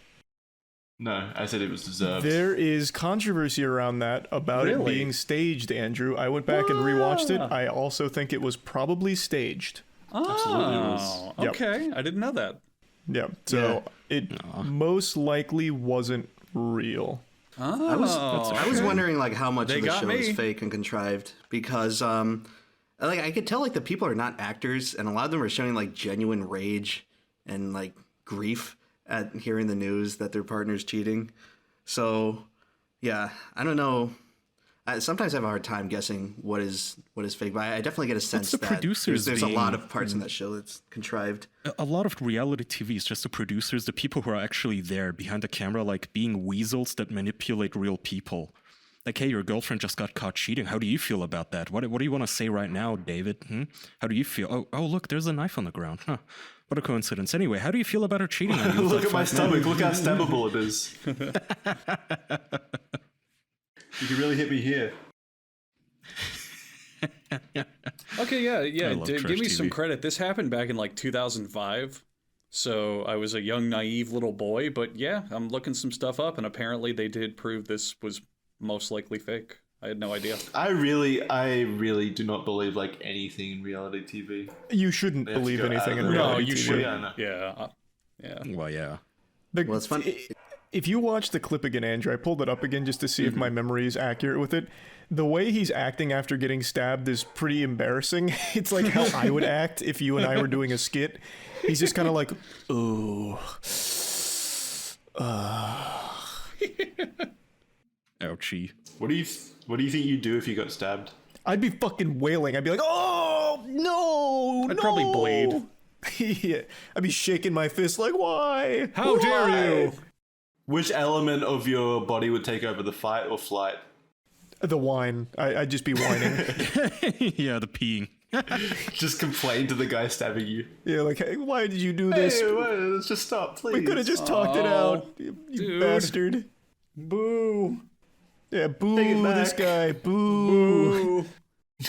No, I said it was deserved. There is controversy around that about it Really? being staged, Andrew. I went back and rewatched it. I also think it was probably staged. Absolutely was. Yep. Okay. I didn't know that. Yeah. So it most likely wasn't real. I was wondering like how much They of the got show me. is fake and contrived, because like I could tell like the people are not actors, and a lot of them are showing like genuine rage and like grief at hearing the news that their partner's cheating. So yeah, I don't know sometimes I have a hard time guessing what is fake, but I definitely get a sense the that producers there's a being- lot of parts in that show that's contrived. A lot of reality TV is just the producers, the people who are actually there behind the camera, like being weasels that manipulate real people. Like, hey, your girlfriend just got caught cheating. How do you feel about that? What do you want to say right now, David? How do you feel? Oh, look, there's a knife on the ground. Huh. What a coincidence. Anyway, how do you feel about her cheating on you? Look at my stomach. Look how stabbable it is. You can really hit me here. Okay, yeah. love Give trash me some TV. credit. This happened back in like 2005. So I was a young, naive little boy, but yeah, I'm looking some stuff up, and apparently they did prove this was most likely fake. I had no idea. I really do not believe like anything in reality TV. You shouldn't They have to believe go out anything of in their way. reality you TV. should. Yeah, I know. Yeah. Well, yeah. Well, it's fun. If you watch the clip again, Andrew, I pulled it up again just to see if my memory is accurate with it. The way he's acting after getting stabbed is pretty embarrassing. It's like how I would act if you and I were doing a skit. He's just kind of like, ooh. Ouchie. What do you think you'd do if you got stabbed? I'd be fucking wailing. I'd be like, oh, no, I'd probably bleed. Yeah. I'd be shaking my fist like, why? How dare you? Which element of your body would take over, the fight or flight? The whine. I'd just be whining. Yeah, the peeing. Just complain to the guy stabbing you. Yeah, like, hey, why did you do this? Hey, wait, let's just stop, please. We could have just talked it out, you dude. bastard. Boo. Yeah, boo Take it this back. guy. Boo.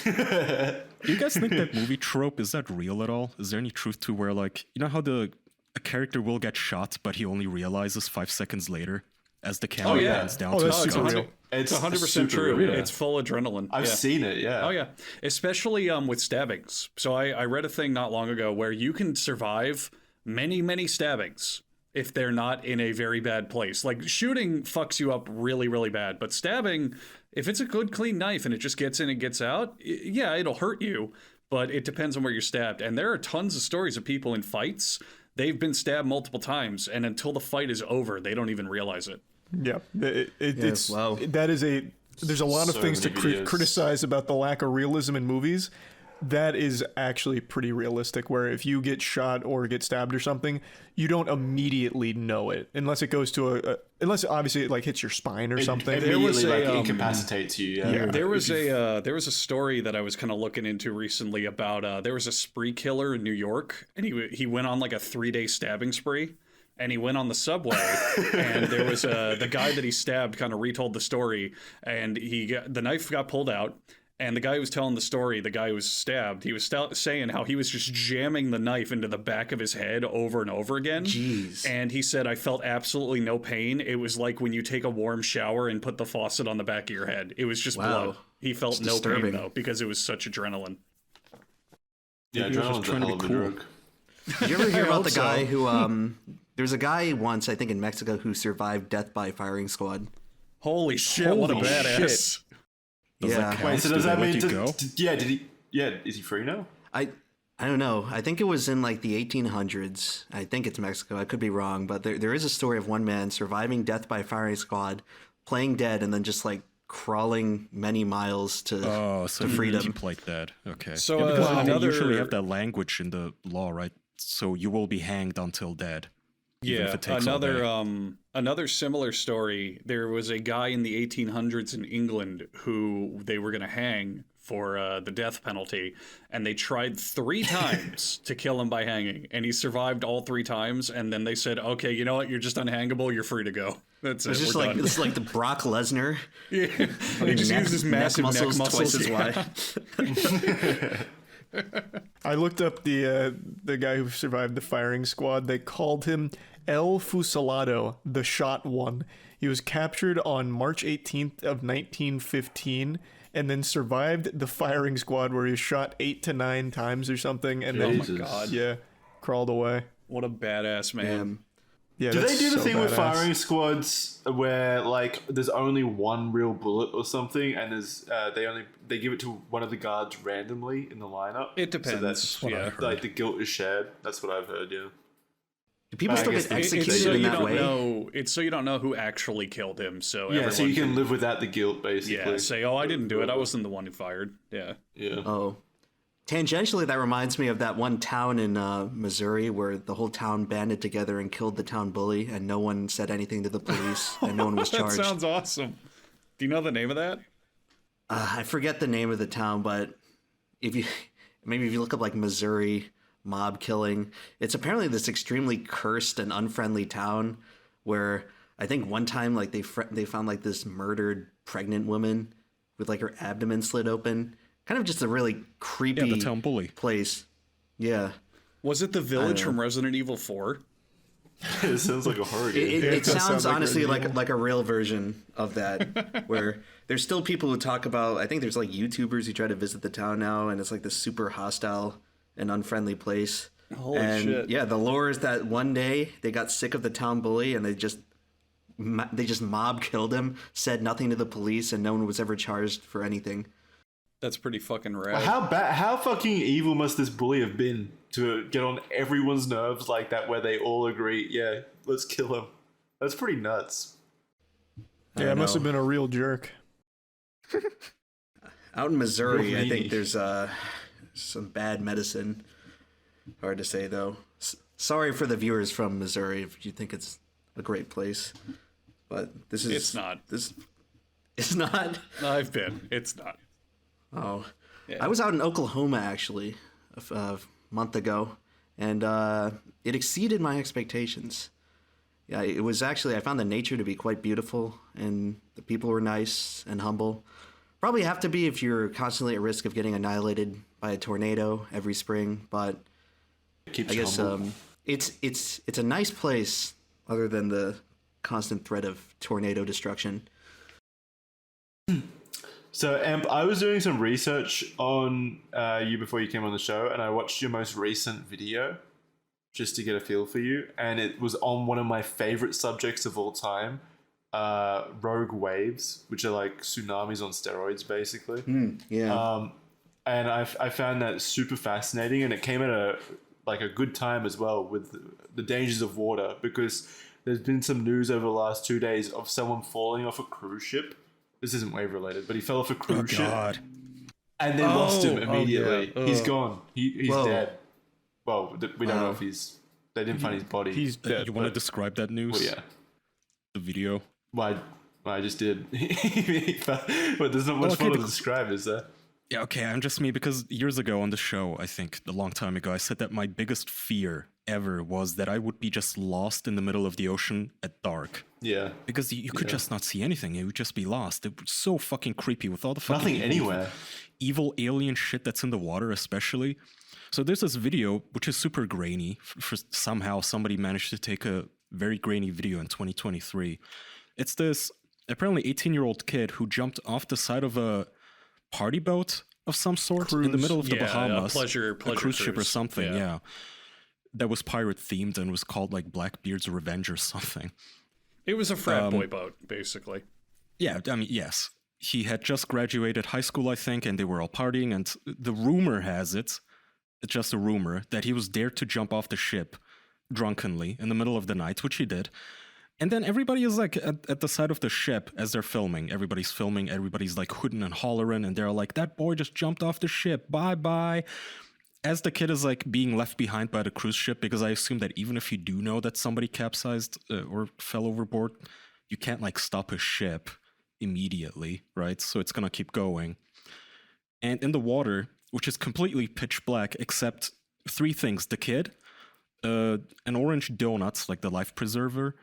Do you guys think that movie trope, is that real at all? Is there any truth to where, like, you know how a character will get shot, but he only realizes 5 seconds later as the camera yeah. pans down Oh, to that's his super skull? real. It's It's 100% super true. real, yeah. It's full adrenaline. I've Yeah. seen it, yeah. Oh yeah, especially with stabbings. So I read a thing not long ago where you can survive many stabbings if they're not in a very bad place. Like shooting fucks you up really bad, but stabbing, if it's a good clean knife and it just gets in and gets out, yeah, it'll hurt you, but it depends on where you're stabbed. And there are tons of stories of people in fights. They've been stabbed multiple times, and until the fight is over, they don't even realize it. Yeah, it's wow. There's a lot of So things to many videos. criticize about the lack of realism in movies. That is actually pretty realistic, where if you get shot or get stabbed or something, you don't immediately know it unless it goes to unless obviously it like hits your spine or something. It There was immediately a, incapacitates you. Yeah. There was a story that I was kind of looking into recently about there was a spree killer in New York, and he went on like a 3-day stabbing spree, and he went on the subway, and there was the guy that he stabbed kind of retold the story, and the knife got pulled out. And the guy who was telling the story, the guy who was stabbed, he was saying how he was just jamming the knife into the back of his head over and over again. Jeez. And he said, I felt absolutely no pain. It was like when you take a warm shower and put the faucet on the back of your head. It was just Wow. blood. He felt It's no pain, disturbing. though, because it was such adrenaline. Yeah, He was just adrenaline's a trying to hell be of a cool. drug. Did you ever hear I about hope the so. guy who there's a guy once, I think in Mexico, who survived death by firing squad? Holy shit, what a Holy badass. Does that Yeah. count? Wait, so Do does they that let mean you go? did he? Yeah, is he free now? I don't know. I think it was in like the 1800s. I think it's Mexico. I could be wrong, but there is a story of one man surviving death by firing squad, playing dead, and then just like crawling many miles to Oh, so to you freedom. keep like that. Okay. So, because they another- usually have that language in the law, right? So you will be hanged until dead. even if Yeah, it takes all day. another similar story. There was a guy in the 1800s in England who they were going to hang for the death penalty, and they tried 3 times to kill him by hanging, and he survived all 3 times. And then they said, "Okay, you know what? You're just unhangable. You're free to go." That's it. It's just We're like done. it's like the Brock Lesnar. Yeah, he just neck- uses massive neck muscles, twice as yeah. wide. I looked up the guy who survived the firing squad. They called him El Fusilado, the shot one. He was captured on March 18th of 1915 and then survived the firing squad where he was shot 8 to 9 times or something and Oh then my Jesus. god! yeah, crawled away. What a badass man! Yeah, Do they that's do the so thing with badass. firing squads where like there's only one real bullet or something, and there's they give it to one of the guards randomly in the lineup? It depends. So that Yeah. like the guilt is shared. That's what I've heard. Yeah. Do people still get executed in that way? It's so you don't know who actually killed him. So yeah, so you can live without the guilt, basically. Yeah, say, oh, I didn't do it. I wasn't the one who fired. Yeah. Yeah. Oh. Tangentially, that reminds me of that one town in Missouri where the whole town banded together and killed the town bully, and no one said anything to the police, and no one was charged. That sounds awesome. Do you know the name of that? I forget the name of the town, but if you look up like Missouri mob killing, it's apparently this extremely cursed and unfriendly town where I think one time like they found like this murdered pregnant woman with like her abdomen slit open. Kind of just a really creepy the town bully place. Yeah. Was it the village from Resident Evil 4? It sounds like a horror game. It sounds honestly like a real version of that, where there's still people who talk about, I think there's like YouTubers who try to visit the town now, and it's like this super hostile and unfriendly place. Holy shit. Yeah, the lore is that one day they got sick of the town bully and they just mob killed him, said nothing to the police, and no one was ever charged for anything. That's pretty fucking rad. How fucking evil must this bully have been to get on everyone's nerves like that, where they all agree, yeah, let's kill him? That's pretty nuts. Yeah, it must have been a real jerk. Out in Missouri, I think there's some bad medicine. Hard to say, though. Sorry for the viewers from Missouri if you think it's a great place. But this is... It's not. It's not? I've been. It's not. Oh. Yeah. I was out in Oklahoma, actually, a month ago, and it exceeded my expectations. Yeah, it was actually... I found the nature to be quite beautiful, and the people were nice and humble. Probably have to be if you're constantly at risk of getting annihilated by a tornado every spring, but I guess it's a nice place other than the constant threat of tornado destruction. So, Emp, I was doing some research on you before you came on the show, and I watched your most recent video just to get a feel for you, and it was on one of my favorite subjects of all time, rogue waves, which are like tsunamis on steroids, basically. Yeah. And I found that super fascinating, and it came at a good time as well with the dangers of water, because there's been some news over the last 2 days of someone falling off a cruise ship. This isn't wave related, but he fell off a cruise ship. And they lost him immediately. Yeah. He's gone. He's dead. Well, we don't know if they didn't find his body. He's dead. You want to describe that news? Well, yeah. The video? Well, I just did. But there's not much more to describe, is there? Yeah, okay, I'm just me, because years ago on the show, I think a long time ago, I said that my biggest fear ever was that I would be just lost in the middle of the ocean at dark. Yeah. Because you could just not see anything. You would just be lost. It was so fucking creepy with all the fucking... Nothing anywhere. Evil alien shit that's in the water, especially. So there's this video, which is super grainy. For somehow somebody managed to take a very grainy video in 2023. It's this apparently 18-year-old kid who jumped off the side of a party boat of some sort in the middle of the Bahamas. A cruise ship or something, yeah. That was pirate themed and was called like Blackbeard's Revenge or something. It was a frat boy boat, basically. Yeah, I mean, yes. He had just graduated high school, I think, and they were all partying, and the rumor has it, it's just a rumor, that he was dared to jump off the ship drunkenly in the middle of the night, which he did. And then everybody is like at the side of the ship as they're filming. Everybody's filming, everybody's like hooting and hollering, and they're like, that boy just jumped off the ship, bye-bye. As the kid is like being left behind by the cruise ship, because I assume that even if you do know that somebody capsized or fell overboard, you can't like stop a ship immediately, right? So it's gonna keep going. And in the water, which is completely pitch black, except three things: the kid, an orange donut, like the life preserver,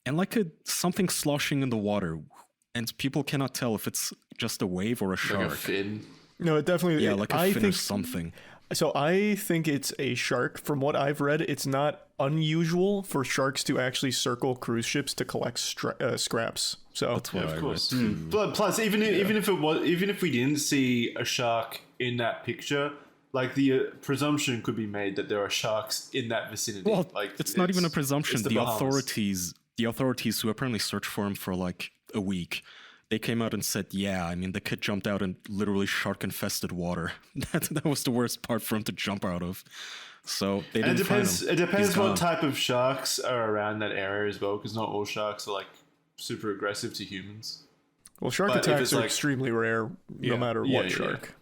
and like something sloshing in the water, and people cannot tell if it's just a wave or a shark. Like a fin. No, it definitely. Yeah, like a fin or something. So I think it's a shark. From what I've read, it's not unusual for sharks to actually circle cruise ships to collect scraps. So that's what I read. Plus, even if we didn't see a shark in that picture, like the presumption could be made that there are sharks in that vicinity. Well, like it's not even a presumption. The authorities who apparently searched for him for like a week, they came out and said, yeah, I mean, the kid jumped out in literally shark-infested water. That was the worst part for him to jump out of. So they didn't find him. It depends what type of sharks are around that area as well, because not all sharks are like super aggressive to humans. Well, shark attacks are extremely rare, no matter what shark.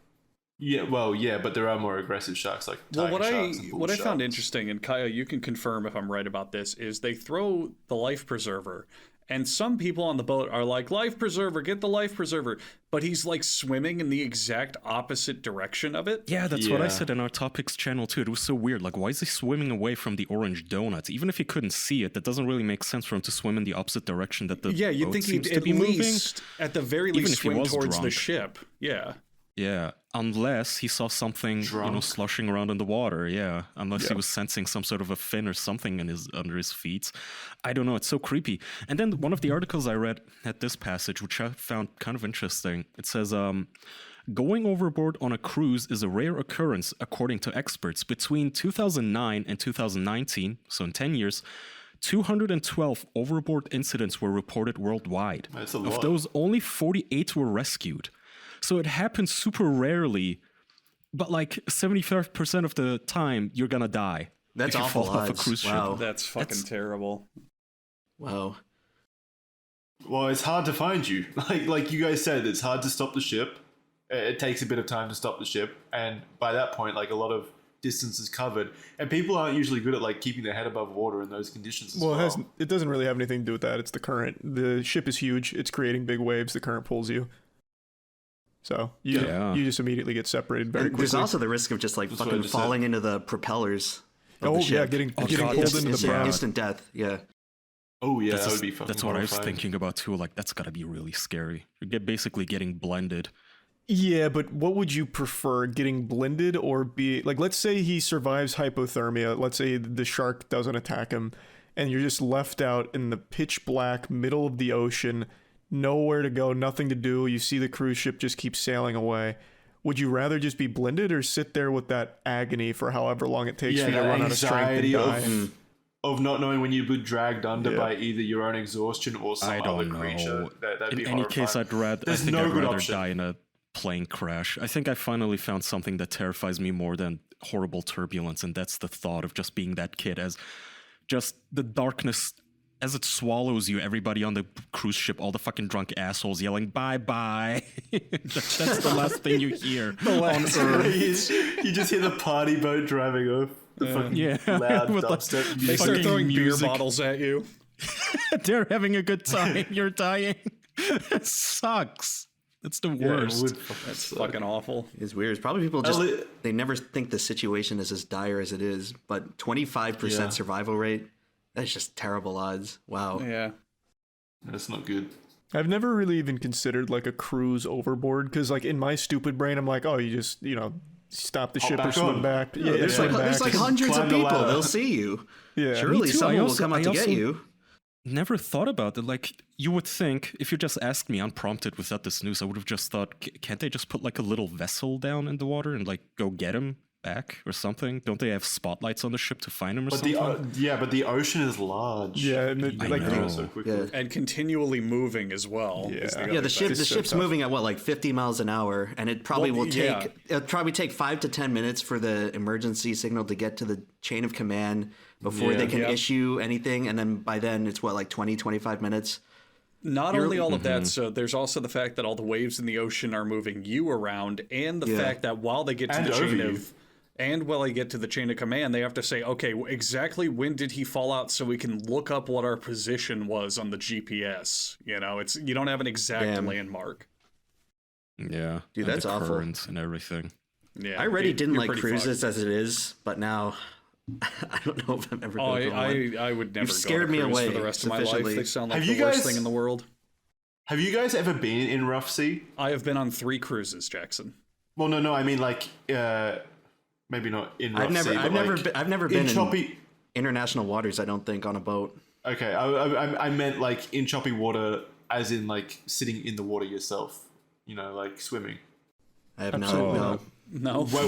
Yeah, well, yeah, but there are more aggressive sharks like tiger sharks and bull what sharks. I found interesting, and Kaya, you can confirm if I'm right about this, is they throw the life preserver, and some people on the boat are like, life preserver, get the life preserver, but he's like swimming in the exact opposite direction of it. Yeah, that's what I said in our topics channel too. It was so weird. Like, why is he swimming away from the orange donuts? Even if he couldn't see it, that doesn't really make sense for him to swim in the opposite direction that the you'd boat think seems he'd to be moving. at the very least swim towards the ship. Yeah, unless he saw something, sloshing around in the water. Yeah, unless he was sensing some sort of a fin or something under his feet. I don't know. It's so creepy. And then one of the articles I read had this passage, which I found kind of interesting. It says, going overboard on a cruise is a rare occurrence, according to experts. Between 2009 and 2019, so in 10 years, 212 overboard incidents were reported worldwide. That's a lot. Of those, only 48 were rescued. So it happens super rarely, but like 75% of the time, you're gonna die. That's if you awful fall off a cruise ship. That's fucking terrible. Wow. Well, it's hard to find you. Like you guys said, it's hard to stop the ship. It takes a bit of time to stop the ship, and by that point, like a lot of distance is covered, and people aren't usually good at like keeping their head above water in those conditions. It doesn't really have anything to do with that. It's the current. The ship is huge. It's creating big waves. The current pulls you. So you just immediately get separated very quickly. There's also the risk of just like fucking falling into the propellers. Of the ship. Getting pulled into the bow. Instant death. Yeah. Oh yeah, that would be fucking That's what I was horrifying. thinking about too. Like, that's gotta be really scary. You're basically getting blended. Yeah, but what would you prefer, getting blended or be like? Let's say he survives hypothermia. Let's say the shark doesn't attack him, and you're just left out in the pitch black middle of the ocean. Nowhere to go, nothing to do. You see the cruise ship just keep sailing away. Would you rather just be blended or sit there with that agony for however long it takes for you to run out of strength and die? Of not knowing when you'd be dragged under by either your own exhaustion or some other creature. That'd be in any case, I'd rather option. die in a plane crash. I think I finally found something that terrifies me more than horrible turbulence, and that's the thought of just being that kid, as just the darkness as it swallows you, everybody on the cruise ship, all the fucking drunk assholes yelling, bye-bye. That's the last thing you hear on Earth. You just hear the party boat driving off. The fucking loud dubstep. They start throwing beer bottles at you. They're having a good time. You're dying. It sucks. That's the worst. That's fucking awful. It's weird. It's probably people just, they never think the situation is as dire as it is, but 25% survival rate, that's just terrible odds. Wow. Yeah. That's not good. I've never really even considered like a cruise overboard, because like in my stupid brain, I'm like, oh, you just, stop the ship or swim back. Yeah, there's like hundreds of people. They'll see you. Yeah. Surely someone will come out to get you. Never thought about it. Like, you would think, if you just asked me unprompted without this news, I would have just thought, can't they just put like a little vessel down in the water and like go get him back or something? Don't they have spotlights on the ship to find him or something? But the ocean is large. Yeah, and and continually moving as well. Yeah, the ship's moving at what, like 50 miles an hour, and it probably it'll probably take 5 to 10 minutes for the emergency signal to get to the chain of command before they can issue anything, and then by then it's what, like 20-25 minutes. Not only all of that, so there's also the fact that all the waves in the ocean are moving you around, and the fact that while they get to the chain of command, they have to say, okay, exactly when did he fall out, so we can look up what our position was on the GPS. You don't have an exact landmark. Yeah, dude, that's awful. And everything. Yeah, I already didn't like cruises as it is, but now I don't know if I'm ever going to go on. I would never. You've scared me away for the rest of my life. They sound like the worst thing in the world. Have you guys ever been in rough sea? I have been on 3 cruises, Jackson. Well, no, I mean like maybe not in rough sea. I've never been in choppy international waters. I don't think on a boat. Okay, I meant like in choppy water, as in like sitting in the water yourself. Like swimming. I have no.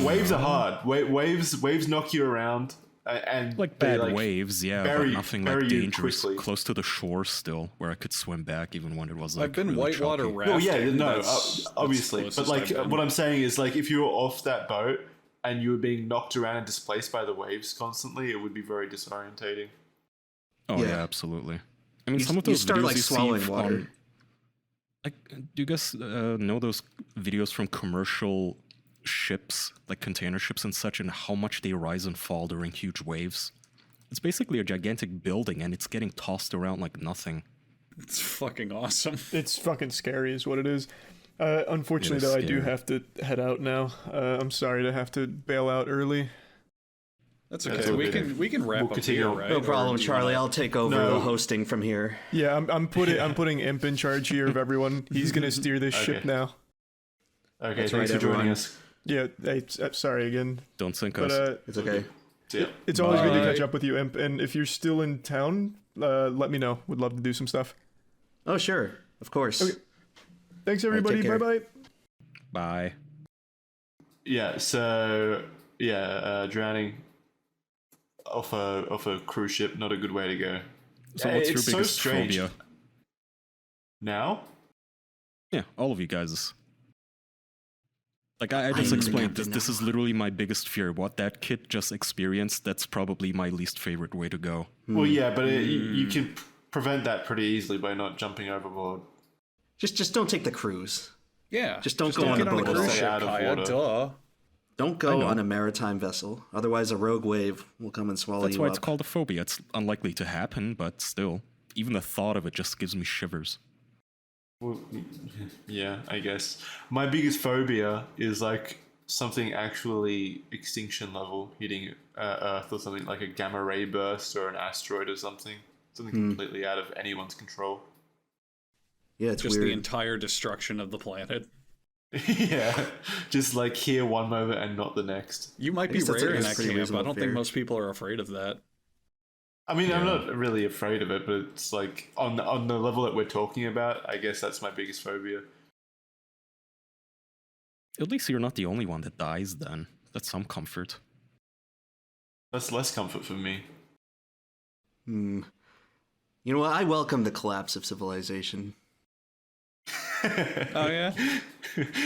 Waves are hard. Waves knock you around. and like they, bad waves, yeah, but nothing like bury you dangerous. quickly. Close to the shore still, where I could swim back even when it was like I've been really whitewater choppy. rafting. Well, yeah, no, that's obviously, but closest like I've been. what I'm saying is like if you were off that boat and you were being knocked around and displaced by the waves constantly, it would be very disorientating. Oh Yeah. yeah, absolutely. I mean, some of You those start videos like you see swallowing water. on, like, do you guys know those videos from commercial ships, like container ships and such, and how much they rise and fall during huge waves? It's basically a gigantic building, and it's getting tossed around like nothing. It's fucking awesome. It's fucking scary, is what it is. Unfortunately, It is though, I do scary. have to head out now. I'm sorry to have to bail out early. That's That's okay. okay. We can wrap We'll up continue here, on. right? No Or problem, do you Charlie. wanna- I'll take over No. the hosting from here. Yeah, I'm putting Imp in charge here of everyone. He's gonna steer this ship Okay. now. Okay, That's thanks right, for joining everyone. us. Yeah, hey, sorry again, Don't sink but us. It's okay. See ya. it's always good to Bye. catch up with you, Imp. And if you're still in town, let me know. Would love to do some stuff. Oh, sure. Of course. Okay. Thanks, everybody. take care. Bye bye. Bye. Yeah, so drowning off a cruise ship, not a good way to go. So what's your It's so biggest strange. phobia? Now? Yeah, all of you guys. Like I just am the explained, captain this now. is literally my biggest fear. What that kid just experienced, that's probably my least favorite way to go. Well, yeah, but you can prevent that pretty easily by not jumping overboard. Just don't take the cruise. Yeah. Just don't go on get a on a boat at cruise all. ship, Out of Kaya. water. Duh. Don't go on a maritime vessel. Otherwise, a rogue wave will come and swallow That's you why up. it's called a phobia. It's unlikely to happen, but still, even the thought of it just gives me shivers. Well, yeah, I guess. My biggest phobia is like something actually extinction level hitting Earth or something like a gamma ray burst or an asteroid or something. Something completely out of anyone's control. Yeah, it's Just weird. the entire destruction of the planet. Yeah, just like here one moment and not the next. You might be guess that's rare a in that pretty camp. I reasonable don't fear. think most people are afraid of that. I mean, I'm not really afraid of it, but it's like on the level that we're talking about, I guess that's my biggest phobia. At least you're not the only one that dies then. That's some comfort. That's less comfort for me. You know what? I welcome the collapse of civilization. Oh, yeah?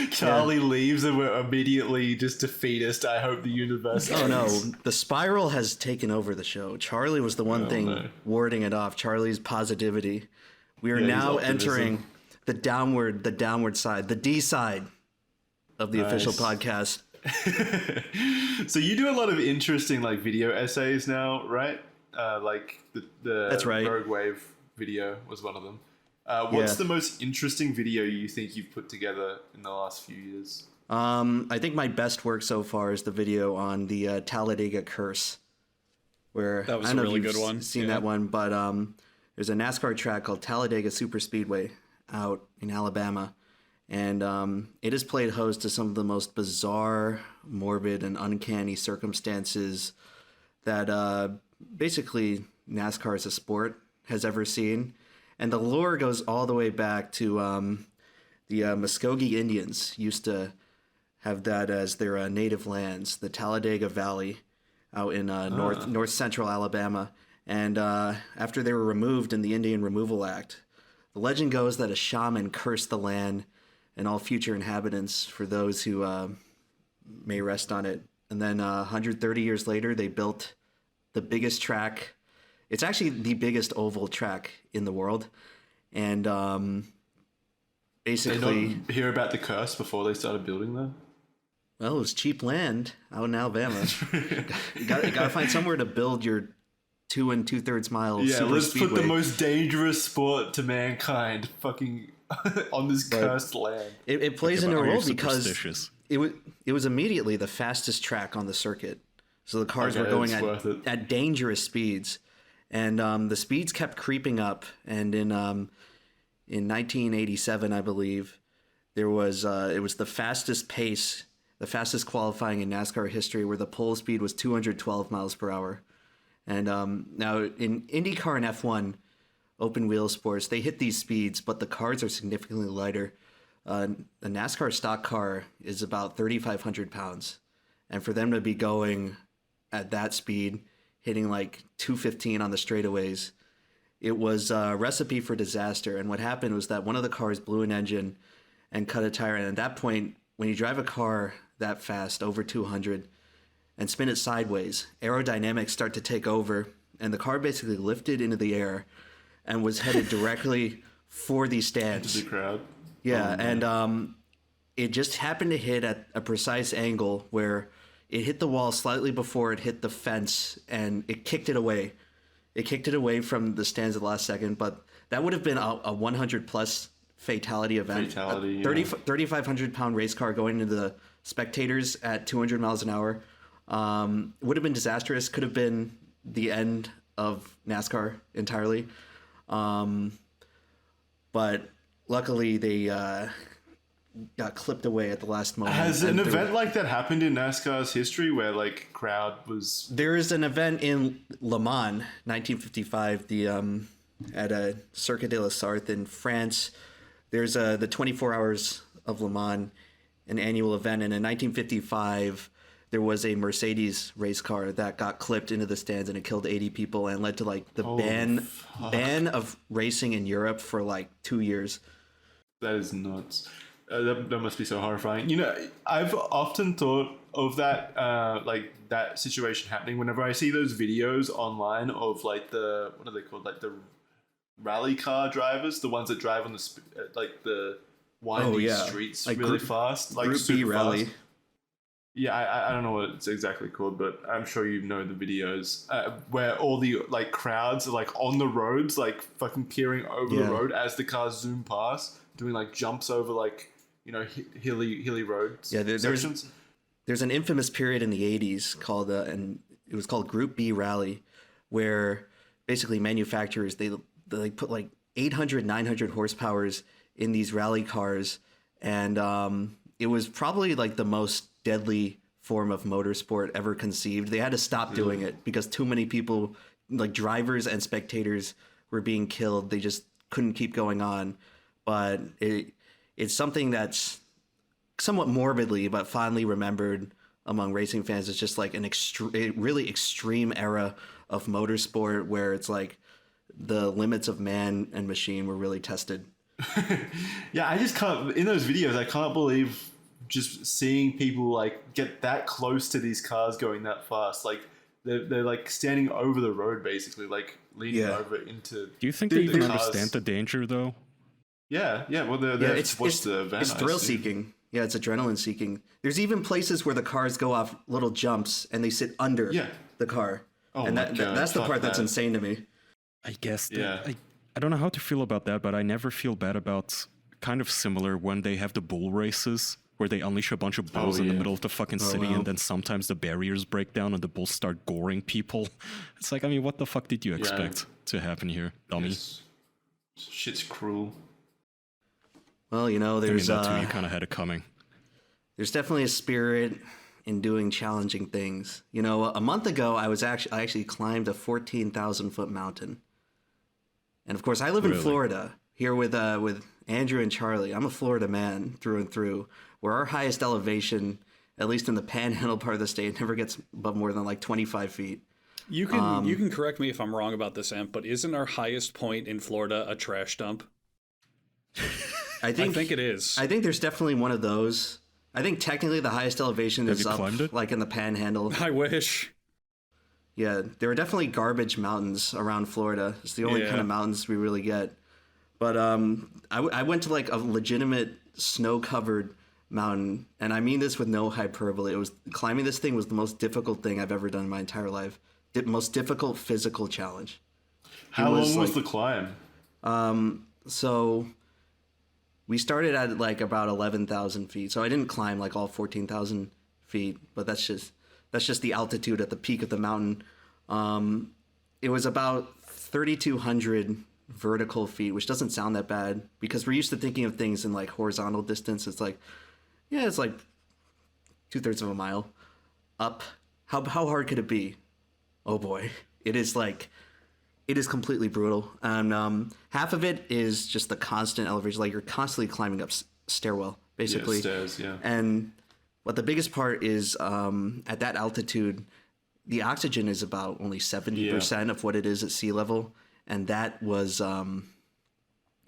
Charlie leaves and we're immediately just defeatist. I hope the universe. Oh no, ends. the spiral has taken over the show. Charlie was the one thing no. warding it off. Charlie's positivity. We are Yeah, his now optimism. entering the downward side, the D side of the official podcast. So you do a lot of interesting like video essays now, right? Like the That's right. Rogue Wave video was one of them. What's Yeah. the most interesting video you think you've put together in the last few years? I think my best work so far is the video on the Talladega Curse, where That was I a don't know really if you've good one. Seen Yeah. that one, but there's a NASCAR track called Talladega Superspeedway out in Alabama, and it has played host to some of the most bizarre, morbid, and uncanny circumstances that basically NASCAR as a sport has ever seen. And the lore goes all the way back to the Muskogee Indians used to have that as their native lands, the Talladega Valley out in north central Alabama. And after they were removed in the Indian Removal Act, the legend goes that a shaman cursed the land and all future inhabitants for those who may rest on it. And then 130 years later, they built the biggest track. It's actually the biggest oval track in the world. And They basically, not hear about the curse before they started building them. well, it was cheap land out in Alabama. you gotta find somewhere to build your 2 2/3 mile Yeah, super let's speedway. put the most dangerous sport to mankind fucking on this cursed land. It plays Okay, into but a are you role because superstitious? it was immediately the fastest track on the circuit. So the cars Okay, were going it's worth it. at dangerous speeds, and the speeds kept creeping up. And in 1987, I believe, there was it was the fastest pace, the fastest qualifying in NASCAR history, where the pole speed was 212 miles per hour. And now in IndyCar and F1, open wheel sports, they hit these speeds, but the cars are significantly lighter. A NASCAR stock car is about 3,500 pounds. And for them to be going at that speed, hitting like 215 on the straightaways. It was a recipe for disaster. And what happened was that one of the cars blew an engine and cut a tire. And at that point, when you drive a car that fast, over 200, and spin it sideways, aerodynamics start to take over. And the car basically lifted into the air and was headed directly for these stands. Into the crowd. Yeah, and it just happened to hit at a precise angle where it hit the wall slightly before it hit the fence, and it kicked it away. It kicked it away from the stands at the last second, but that would have been a 100-plus fatality event. Fatality, 3,500-pound race car going into the spectators at 200 miles an hour would have been disastrous. Could have been the end of NASCAR entirely. But luckily they got clipped away at the last moment. Has an event like that happened in NASCAR's history where like crowd was... There is an event in Le Mans, 1955, at a Circuit de la Sarthe in France. There's the 24 Hours of Le Mans, an annual event. And in 1955, there was a Mercedes race car that got clipped into the stands, and it killed 80 people and led to like the ban of racing in Europe for like 2 years. That is nuts. That must be so horrifying. You know, I've often thought of that, like that situation happening whenever I see those videos online of like the, what are they called? Like the rally car drivers, the ones that drive on the, like the windy streets like really fast. Like Group B rally. Fast. Yeah, I don't know what it's exactly called, but I'm sure you know the videos where all the like crowds are like on the roads, like fucking peering over the road as the cars zoom past, doing like jumps over like, you know, hilly roads. Yeah, there's an infamous period in the 80s called and it was called Group B Rally, where basically manufacturers they put like 800, 900 horsepowers in these rally cars, and it was probably like the most deadly form of motorsport ever conceived. They had to stop doing it because too many people, like drivers and spectators, were being killed. They just couldn't keep going on. But it's something that's somewhat morbidly but fondly remembered among racing fans. It's just like a really extreme era of motorsport where it's like the limits of man and machine were really tested. Yeah, I just can't, in those videos, I can't believe just seeing people like get that close to these cars going that fast. Like they're like standing over the road basically, like leaning over into. Do you think they even understand the danger though? Yeah. Well, it's the event. It's thrill seeking. Yeah, it's adrenaline seeking. There's even places where the cars go off little jumps and they sit under the car. Oh, and that's the part that's insane to me. I guess. I don't know how to feel about that, but I never feel bad about kind of similar when they have the bull races where they unleash a bunch of bulls in the middle of the fucking city, and then sometimes the barriers break down and the bulls start goring people. It's like, I mean, what the fuck did you expect to happen here, dummy? Shit's cruel. Well, you know, there's that too, you kind of had it coming. There's definitely a spirit in doing challenging things. You know, a month ago, I actually climbed a 14,000-foot mountain, and of course, I live in Florida here with Andrew and Charlie. I'm a Florida man through and through, where our highest elevation, at least in the panhandle part of the state, never gets above more than like 25 feet. You can correct me if I'm wrong about this, Emp, but isn't our highest point in Florida a trash dump? I think it is. I think there's definitely one of those. I think technically the highest elevation is up, like in the panhandle. I wish. Yeah, there are definitely garbage mountains around Florida. It's the only kind of mountains we really get. But I went to like a legitimate snow-covered mountain, and I mean this with no hyperbole. It was climbing this thing was the most difficult thing I've ever done in my entire life. The most difficult physical challenge. How long was the climb? So we started at like about 11,000 feet. So I didn't climb like all 14,000 feet, but that's just the altitude at the peak of the mountain. It was about 3,200 vertical feet, which doesn't sound that bad because we're used to thinking of things in like horizontal distance. It's like, it's like 2/3 of a mile up. How hard could it be? Oh boy, it is completely brutal. And half of it is just the constant elevation, like you're constantly climbing up stairwell, basically. Yeah, stairs, yeah. But the biggest part is at that altitude, the oxygen is about only 70% of what it is at sea level. And that was,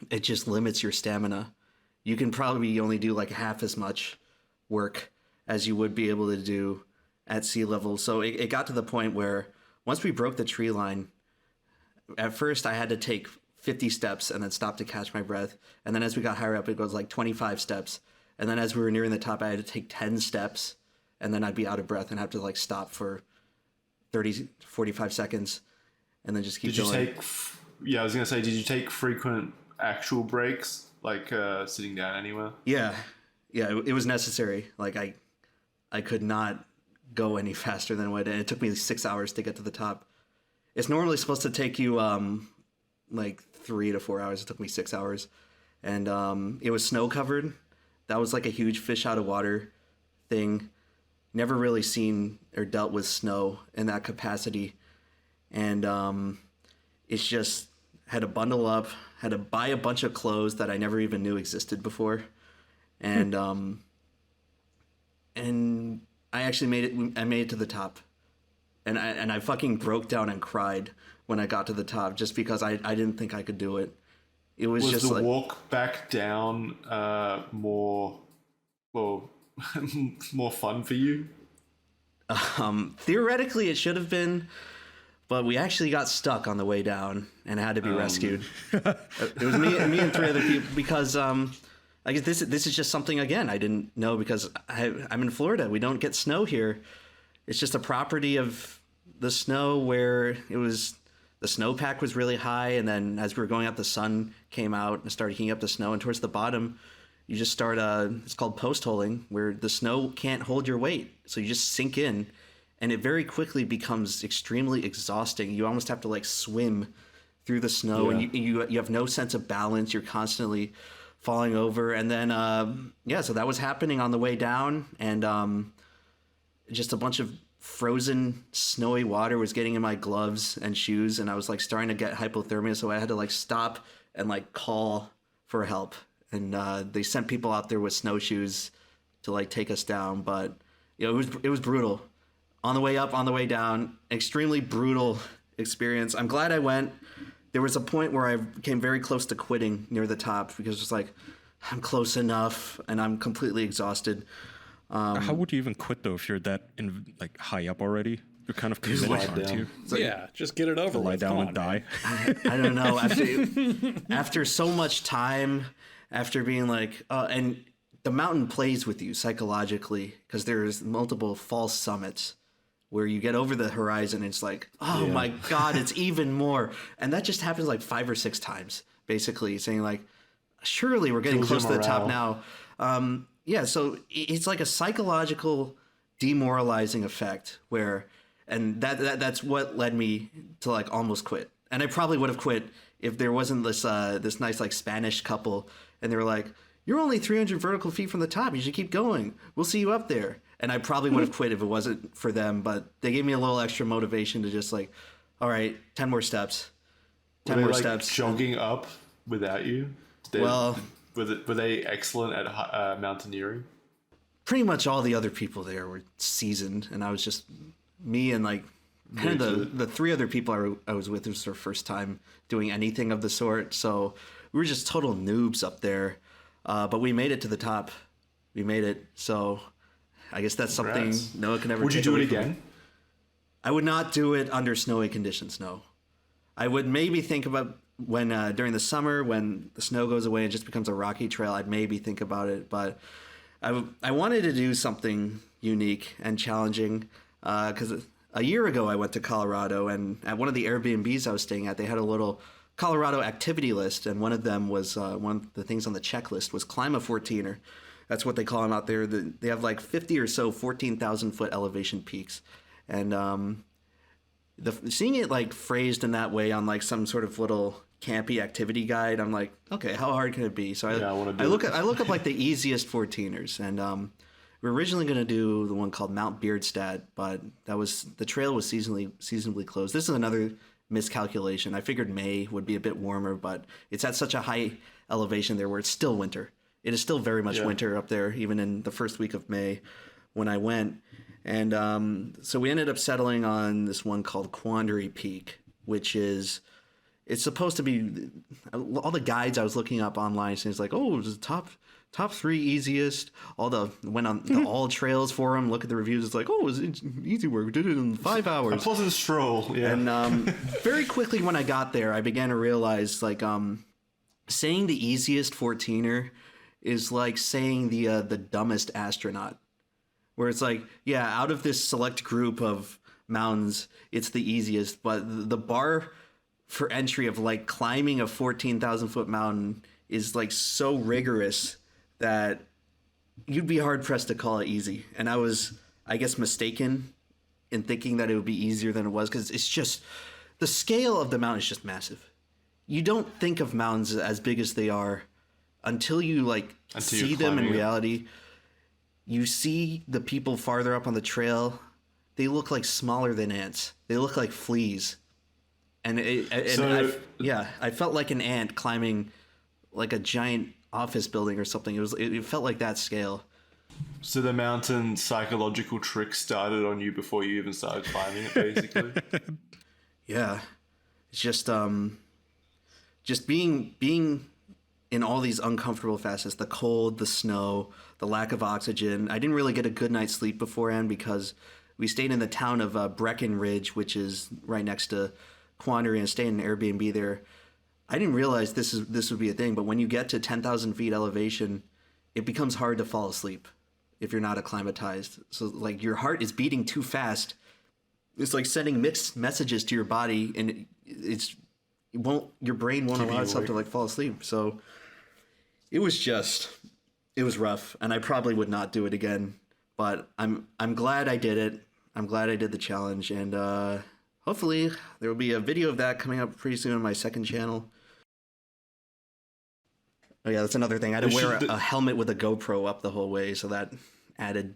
it just limits your stamina. You can probably only do like half as much work as you would be able to do at sea level. So it got to the point where once we broke the tree line, at first I had to take 50 steps and then stop to catch my breath. And then as we got higher up, it goes like 25 steps. And then as we were nearing the top, I had to take 10 steps and then I'd be out of breath and have to like stop for 30, 45 seconds and then just keep going. I was going to say, did you take frequent actual breaks, like sitting down anywhere? Yeah, it was necessary. Like I could not go any faster than what it took me 6 hours to get to the top. It's normally supposed to take you like 3 to 4 hours. It took me 6 hours, and it was snow covered. That was like a huge fish out of water thing. Never really seen or dealt with snow in that capacity, and it's just had to bundle up, had to buy a bunch of clothes that I never even knew existed before, and and I actually made it. I made it to the top, and I fucking broke down and cried when I got to the top, just because I didn't think I could do it. It was just the like, walk back down more fun for you? Theoretically, it should have been, but we actually got stuck on the way down and had to be rescued. It was me and 3 other people, because I guess this is just something, again, I didn't know, because I'm in Florida. We don't get snow here. It's just a property of the snow where the snowpack was really high, and then as we were going up, the sun came out and started heating up the snow, and towards the bottom, you just start, it's called post-holing, where the snow can't hold your weight. So you just sink in, and it very quickly becomes extremely exhausting. You almost have to like swim through the snow, and you have no sense of balance. You're constantly falling over. And then, so that was happening on the way down, and just a bunch of frozen snowy water was getting in my gloves and shoes, and I was like starting to get hypothermia, so I had to like stop and like call for help. And they sent people out there with snowshoes to like take us down, but it was brutal. On the way up, on the way down, extremely brutal experience. I'm glad I went. There was a point where I came very close to quitting near the top, because it's like, I'm close enough and I'm completely exhausted. How would you even quit though if you're that high up already? You're kind of committed, aren't you? Like, just get it over with. Lie down and die. I don't know. After so much time, after being like, and the mountain plays with you psychologically, because there's multiple false summits where you get over the horizon and it's like, oh my God, it's even more. And that just happens like 5 or 6 times, basically, saying like, surely we're getting close to the top now. So it's like a psychological demoralizing effect where, and that's what led me to like almost quit. And I probably would have quit if there wasn't this nice like Spanish couple, and they were like, you're only 300 vertical feet from the top. You should keep going. We'll see you up there. And I probably would have quit if it wasn't for them, but they gave me a little extra motivation to just like, all right, 10 more steps. 10 more steps. Jogging up without you? Were they excellent at mountaineering? Pretty much all the other people there were seasoned, and I was just me and like kind of the 3 other people I was with. It was their first time doing anything of the sort, so we were just total noobs up there. But we made it to the top. We made it, so I guess that's something Noah can never. Would you do it again? I would not do it under snowy conditions. No, I would maybe think about when during the summer when the snow goes away and just becomes a rocky trail. I'd maybe think about it, but I wanted to do something unique and challenging because a year ago I went to Colorado, and at one of the Airbnbs I was staying at, they had a little Colorado activity list, and one of them was one of the things on the checklist was climb a 14er. That's what they call them out there. They have like 50 or so 14,000 foot elevation peaks, and seeing it like phrased in that way on like some sort of little campy activity guide, I'm like, okay, how hard can it be? So I look up like the easiest 14ers, and we're originally going to do the one called Mount Beardstad, but the trail was seasonably closed. This is another miscalculation. I figured May would be a bit warmer, but it's at such a high elevation there where it's still winter. It is still very much winter up there, even in the first week of May. when I went. And so we ended up settling on this one called Quandary Peak, which is, it's supposed to be, all the guides I was looking up online, so it's like, oh, it was the top 3 easiest. Went on the all trails forum, look at the reviews. It's like, oh, it was easy work. We did it in 5 hours. A pleasant stroll. Yeah. And very quickly when I got there, I began to realize, like, saying the easiest 14er is like saying the dumbest astronaut. Where it's like, yeah, out of this select group of mountains, it's the easiest, but the bar for entry of like climbing a 14,000 foot mountain is like so rigorous that you'd be hard pressed to call it easy. And I was, I guess, mistaken in thinking that it would be easier than it was, because it's just, the scale of the mountain is just massive. You don't think of mountains as big as they are until you see them in reality. You see the people farther up on the trail, they look like smaller than ants. They look like fleas. And I felt like an ant climbing like a giant office building or something. It felt like that scale. So the mountain psychological trick started on you before you even started climbing it, basically. Yeah. It's just being in all these uncomfortable facets, the cold, the snow, the lack of oxygen. I didn't really get a good night's sleep beforehand because we stayed in the town of Breckenridge, which is right next to Quandary, and stayed in an Airbnb there. I didn't realize this would be a thing, but when you get to 10,000 feet elevation, it becomes hard to fall asleep if you're not acclimatized. So like your heart is beating too fast. It's like sending mixed messages to your body, and your brain won't allow itself to like fall asleep. So it was rough, and I probably would not do it again, but I'm glad I did it. I'm glad I did the challenge, and hopefully there will be a video of that coming up pretty soon on my second channel. Oh yeah, that's another thing. I had to wear a helmet with a GoPro up the whole way, so that added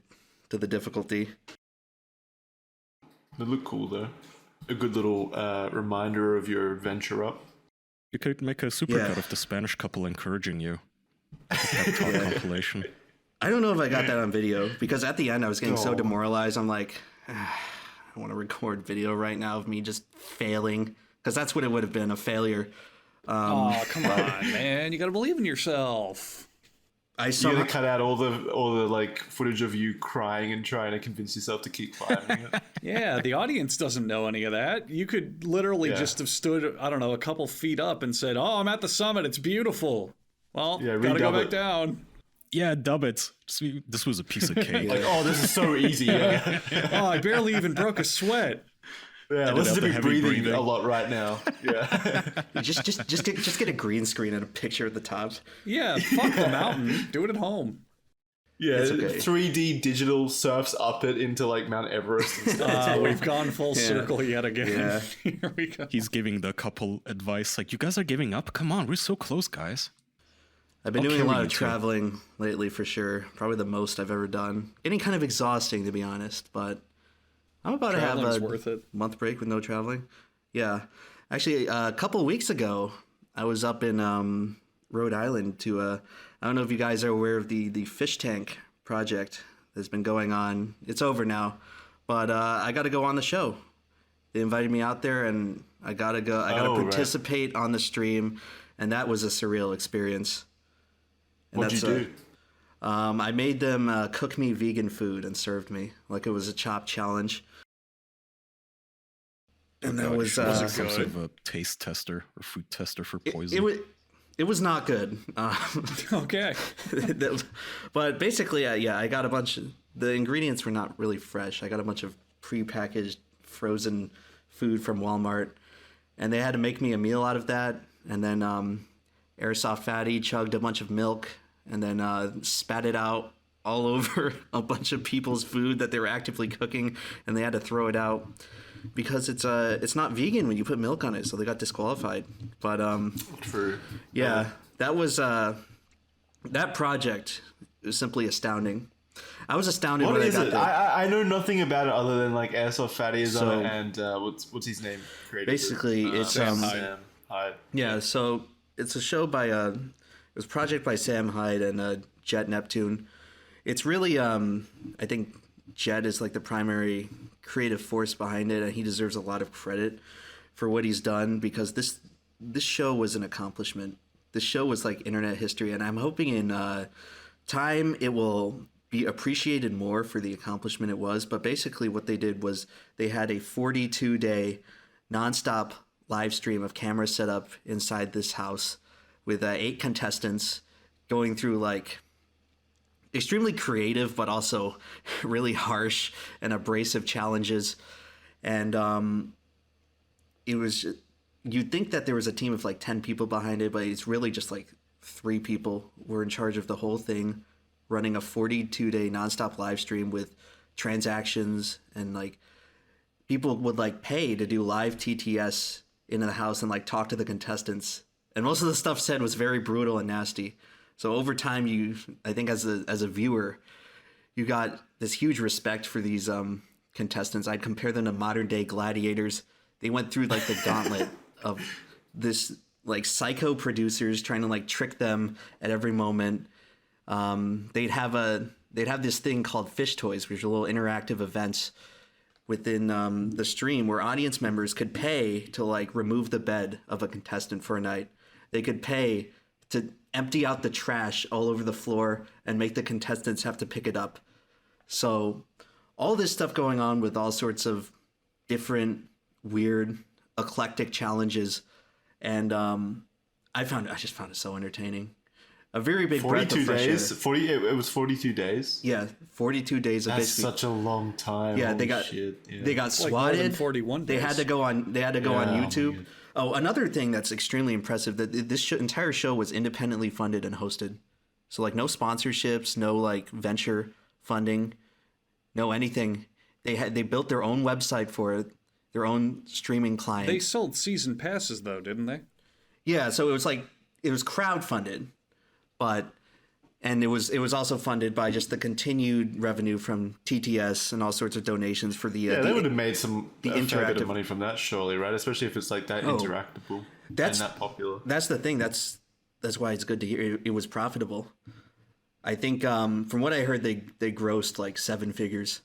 to the difficulty. They look cool though. A good little reminder of your adventure up. You could make a supercut of the Spanish couple encouraging you. Pep talk compilation. I don't know if I got that on video, because at the end I was getting so demoralized. I'm like, I want to record video right now of me just failing, because that's what it would have been, a failure. Oh, come on, man! You got to believe in yourself. You gotta cut out all the like footage of you crying and trying to convince yourself to keep climbing it. Yeah, the audience doesn't know any of that. You could literally just have stood, I don't know, a couple feet up and said, "Oh, I'm at the summit. It's beautiful." Well, gotta go back down. Yeah, dub it. This was a piece of cake. Like, oh, this is so easy. Yeah. Oh, I barely even broke a sweat. Yeah, listen to me breathing a lot right now. Yeah. just get a green screen and a picture at the top. Yeah, fuck the mountain. Do it at home. Yeah, okay. 3D digital surfs up it into like Mount Everest and stuff. We've gone full circle yet again. Yeah. Here we go. He's giving the couple advice like, you guys are giving up? Come on, we're so close, guys. I've been doing a lot of traveling lately for sure. Probably the most I've ever done. Getting kind of exhausting, to be honest, but I'm about to have a month break with no traveling. Yeah. Actually, a couple of weeks ago, I was up in Rhode Island to, I don't know if you guys are aware of the Fishtank project that's been going on. It's over now, but I got to go on the show. They invited me out there, and I got to go. I got to participate on the stream, and that was a surreal experience. What'd you do? I made them cook me vegan food and served me like it was a chop challenge. And that was some sort of a taste tester or food tester for poison. It was not good. Okay. But basically, I got a bunch of, the ingredients were not really fresh. I got a bunch of prepackaged frozen food from Walmart, and they had to make me a meal out of that. And then Airsoft Fatty chugged a bunch of milk and then spat it out all over a bunch of people's food that they were actively cooking, and they had to throw it out because it's not vegan when you put milk on it, so they got disqualified. But True. Yeah, that was that project was simply astounding. I was astounded when I got there. I know nothing about it other than like Airsoft Fatty is on it, and what's his name? Basically, it's Sam Hyde. Yeah, so it's a show by it was a project by Sam Hyde and Jet Neptune. It's really I think Jed is like the primary creative force behind it, and he deserves a lot of credit for what he's done, because this show was an accomplishment. This show was like internet history, and I'm hoping in time it will be appreciated more for the accomplishment it was. But basically what they did was they had a 42-day nonstop live stream of cameras set up inside this house with 8 contestants going through like extremely creative but also really harsh and abrasive challenges. And it was, you'd think that there was a team of like 10 people behind it, but it's really just like 3 people were in charge of the whole thing, running a 42-day nonstop live stream with transactions, and like people would like pay to do live TTS in the house and like talk to the contestants. And most of the stuff said was very brutal and nasty. So over time, I think as a viewer, you got this huge respect for these contestants. I'd compare them to modern day gladiators. They went through like the gauntlet of this like psycho producers trying to like trick them at every moment. They'd have this thing called Fish Toys, which are little interactive events within the stream where audience members could pay to like remove the bed of a contestant for a night. They could pay to empty out the trash all over the floor and make the contestants have to pick it up. So all this stuff going on with all sorts of different, weird, eclectic challenges. And I just found it so entertaining. A very big breath of fresh air. 40 days. It was 42 days. Yeah, 42 days of That's basically. such a long time. Yeah, Holy they got shit. Yeah. they got Like more than swatted. 41 They days. had to go on. They had to go on Yeah, oh my YouTube. God. Oh, another thing that's extremely impressive, that this entire show was independently funded and hosted. So like no sponsorships, no like venture funding, no anything. They built their own website for it, their own streaming client. They sold season passes though, didn't they? Yeah, so it was crowdfunded, and it was also funded by just the continued revenue from TTS and all sorts of donations for the Yeah, they would have made a fair bit interactive of money from that, surely, right? Especially if it's like that interactable and that popular. That's the thing. That's why it's good to hear it was profitable. I think from what I heard, they grossed like 7 figures.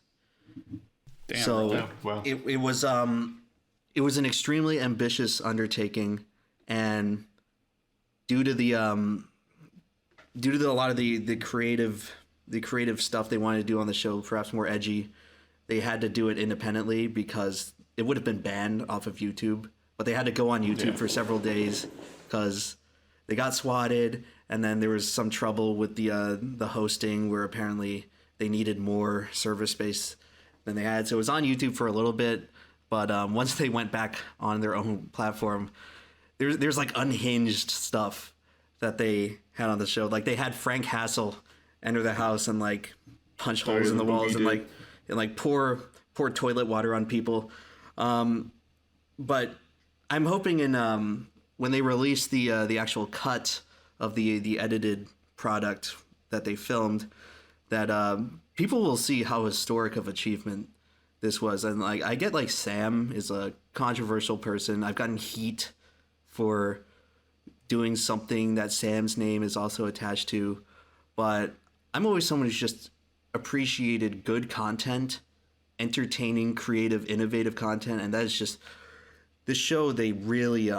Damn. So Yeah, wow. it was an extremely ambitious undertaking, and due to a lot of the creative stuff they wanted to do on the show, perhaps more edgy, they had to do it independently because it would have been banned off of YouTube. But they had to go on YouTube for several days because they got swatted, and then there was some trouble with the hosting where apparently they needed more server space than they had. So it was on YouTube for a little bit, but once they went back on their own platform, there's like unhinged stuff that they had on the show. Like they had Frank Hassel enter the house and like punch holes in the walls and like pour toilet water on people. But I'm hoping in when they release the actual cut of the edited product that they filmed, that people will see how historic of achievement this was. And like I get like Sam is a controversial person. I've gotten heat for doing something that Sam's name is also attached to, but I'm always someone who's just appreciated good content, entertaining, creative, innovative content, and that is just this show. They really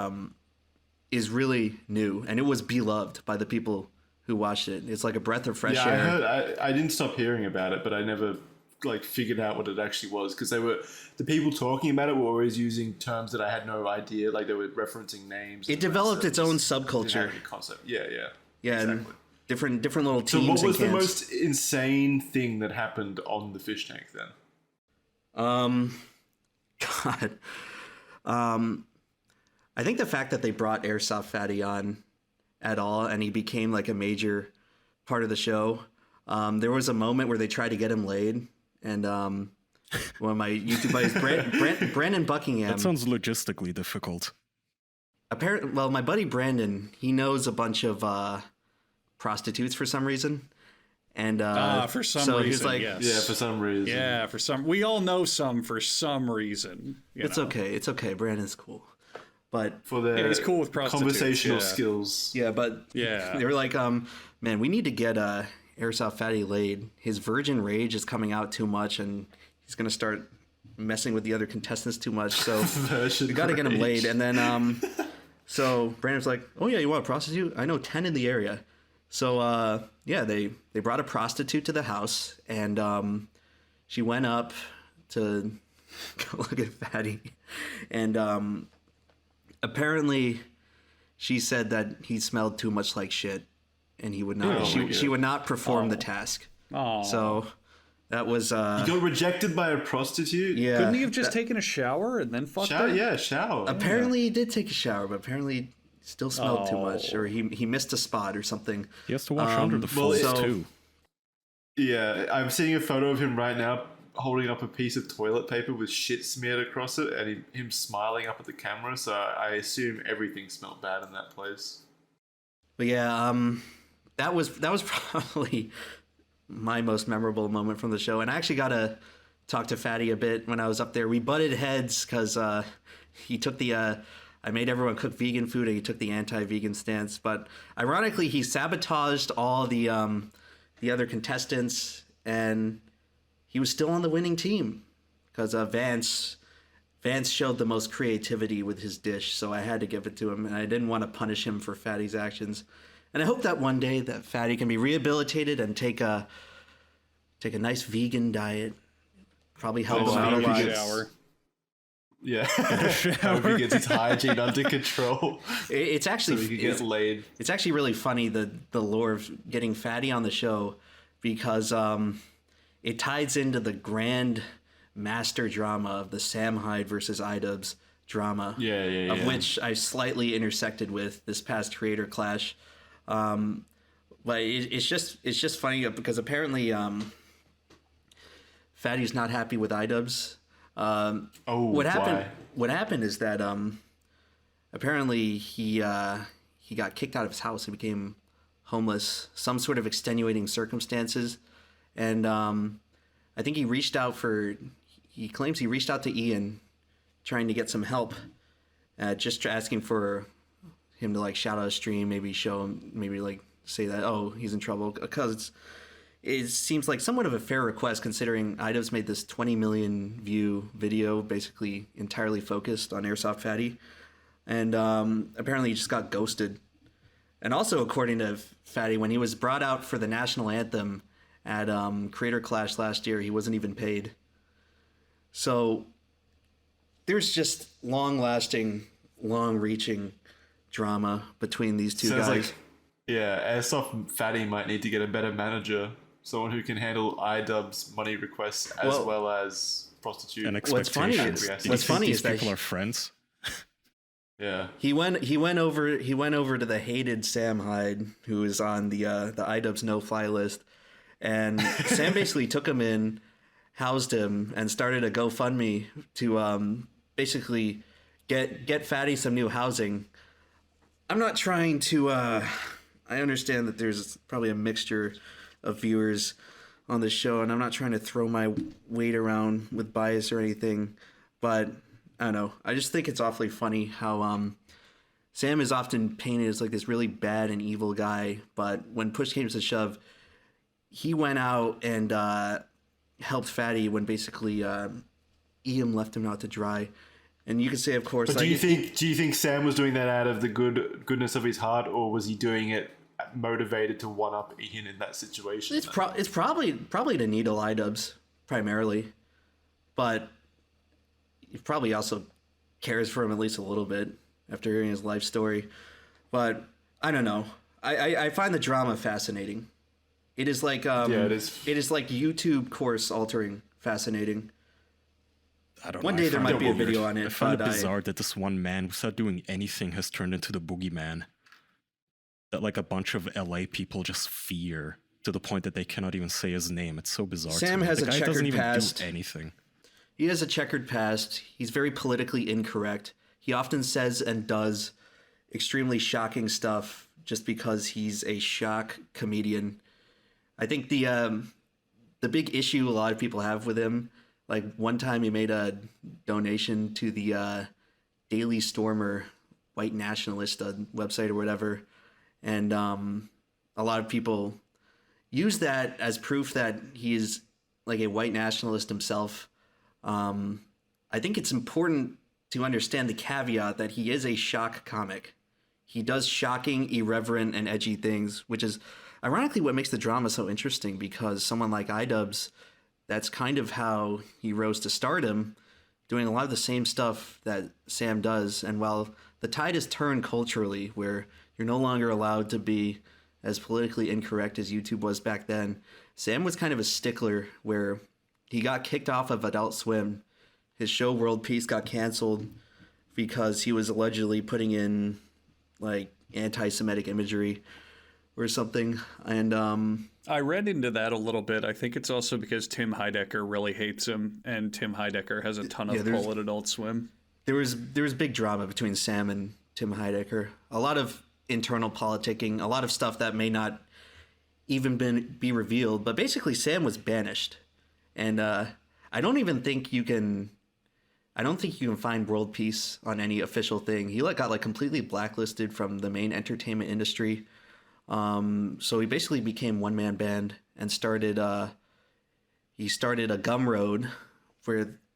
is really new, and it was beloved by the people who watched it. It's like a breath of fresh air. I heard. I didn't stop hearing about it, but I never like figured out what it actually was, because the people talking about it were always using terms that I had no idea. Like they were referencing names. It developed its own subculture. Didn't have any concept. Yeah, exactly. And different little So teams. what was the and camps. most insane thing that happened on the Fishtank then? God. I think the fact that they brought Airsoft Fatty on at all, and he became like a major part of the show. There was a moment where they tried to get him laid, and one of my YouTube buddies, Brandon Buckingham. That sounds logistically difficult. Apparently, well, my buddy Brandon, he knows a bunch of prostitutes for some reason. And for some so reason, he's like, yes. Yeah, for some reason. Yeah, for some. We all know some for some reason. It's okay. It's okay. Brandon's cool. But For their he's cool with prostitutes, conversational yeah. skills. yeah, but Yeah. they were like, man, we need to get Airsoft Fatty laid. His virgin rage is coming out too much, and he's gonna start messing with the other contestants too much. So we got to get him laid. And then so Brandon's like, "Oh yeah, you want a prostitute? I know 10 in the area." So yeah, they brought a prostitute to the house, and she went up to go look at Fatty, and apparently she said that he smelled too much like shit, and he would not. She would not perform the task. Oh. So that was. He got rejected by a prostitute. Yeah. Couldn't he have just taken a shower and then fucked her? Yeah, shower. Apparently he did take a shower, but apparently he still smelled too much, or he missed a spot or something. He has to wash under the folds too. Yeah, I'm seeing a photo of him right now holding up a piece of toilet paper with shit smeared across it, and him smiling up at the camera. So I assume everything smelled bad in that place. But yeah, that was probably my most memorable moment from the show. And I actually got to talk to Fatty a bit when I was up there. We butted heads because he took the I made everyone cook vegan food, and he took the anti-vegan stance. But ironically, he sabotaged all the other contestants, and he was still on the winning team because Vance showed the most creativity with his dish, so I had to give it to him, and I didn't want to punish him for Fatty's actions. And I hope that one day that Fatty can be rehabilitated and take a nice vegan diet. Probably help him out a lot. Yeah, hope he gets his hygiene under control. It's actually so he can get laid. It's actually really funny the lore of getting Fatty on the show, because it ties into the grand master drama of the Sam Hyde versus iDubbbz drama. Of which I slightly intersected with this past creator clash. But it's just funny because apparently Fatty's not happy with iDubbbz. What happened is that apparently he got kicked out of his house. He became homeless, some sort of extenuating circumstances, and I think he claims he reached out to Ian trying to get some help, just asking for him to like shout out a stream, maybe show him, maybe like say that, oh, he's in trouble, because it seems like somewhat of a fair request, considering iDubbbz made this 20 million view video basically entirely focused on Airsoft Fatty, and apparently he just got ghosted. And also, according to Fatty, when he was brought out for the national anthem at Creator Clash last year, he wasn't even paid. So there's just long-lasting, long-reaching drama between these two guys. Like, yeah, Airsoft Fatty might need to get a better manager, someone who can handle iDubbbz money requests as well as prostitute. And expectations. What's funny is that people are friends. Yeah, he went over to the hated Sam Hyde, who is on the iDubbbz no-fly list, and Sam basically took him in, housed him, and started a GoFundMe to basically get Fatty some new housing. I'm not trying to. I understand that there's probably a mixture of viewers on this show, and I'm not trying to throw my weight around with bias or anything, but I don't know. I just think it's awfully funny how Sam is often painted as like this really bad and evil guy, but when push came to shove, he went out and helped Fatty when basically Ian left him out to dry. And you could say, of course. But like, do you think Sam was doing that out of the goodness of his heart, or was he doing it motivated to one up Ian in that situation? It's probably to needle iDubbbz primarily, but he probably also cares for him at least a little bit after hearing his life story. But I don't know. I find the drama fascinating. It is like it is like YouTube course altering fascinating. I don't know. One day there might be a video on it. I find it bizarre that this one man, without doing anything, has turned into the boogeyman. That like a bunch of LA people just fear to the point that they cannot even say his name. It's so bizarre. Sam has a checkered past. Do anything. He has a checkered past. He's very politically incorrect. He often says and does extremely shocking stuff just because he's a shock comedian. I think the big issue a lot of people have with him, like one time he made a donation to the Daily Stormer white nationalist website or whatever, and a lot of people use that as proof that he is like a white nationalist himself. I think it's important to understand the caveat that he is a shock comic. He does shocking, irreverent, and edgy things, which is ironically what makes the drama so interesting, because someone like iDubbbz, that's kind of how he rose to stardom, doing a lot of the same stuff that Sam does. And while the tide has turned culturally, where you're no longer allowed to be as politically incorrect as YouTube was back then, Sam was kind of a stickler, where he got kicked off of Adult Swim. His show World Peace got canceled because he was allegedly putting in like anti-Semitic imagery or something. And I read into that a little bit. I think it's also because Tim Heidecker really hates him, and Tim Heidecker has a ton of pull at Adult Swim. There was big drama between Sam and Tim Heidecker. A lot of internal politicking, a lot of stuff that may not even be revealed. But basically, Sam was banished, and I don't think you can find World Peace on any official thing. He got completely blacklisted from the main entertainment industry. So he basically became one-man band and started a Gumroad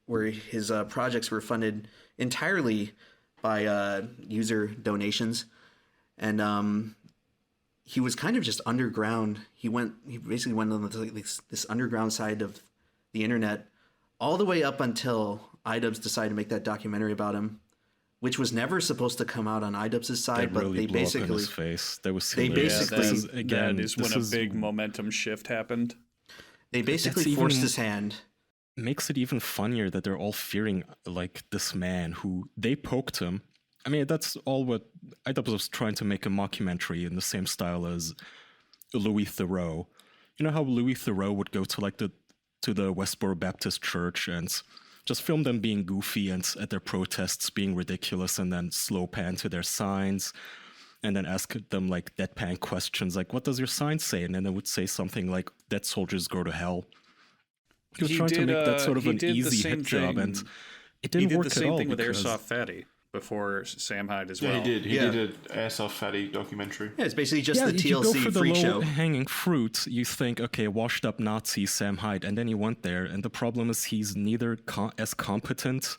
where his projects were funded entirely by user donations. And he was kind of just underground. He basically went on this underground side of the internet all the way up until iDubbbz decided to make that documentary about him, which was never supposed to come out on iDubbbz's side, but they basically blew up in his face. That was they basically that is when a big momentum shift happened. They basically forced his hand. Makes it even funnier that they're all fearing like this man who they poked him. I mean, that's all what iDubbbz was trying to make a mockumentary in the same style as Louis Theroux. You know how Louis Theroux would go to the Westboro Baptist Church and just film them being goofy and at their protests being ridiculous, and then slow pan to their signs and then ask them like deadpan questions like, what does your sign say? And then they would say something like, dead soldiers go to hell. He was trying to make that sort of an easy hit job, and it didn't work at all. He did the same thing with Airsoft Fatty before Sam Hyde as well. Yeah, he did. He did an Airsoft Fatty documentary. Yeah, it's basically just the TLC you go for the freak show. Hanging fruit, you think, okay, washed up Nazi Sam Hyde, and then he went there, and the problem is he's neither as competent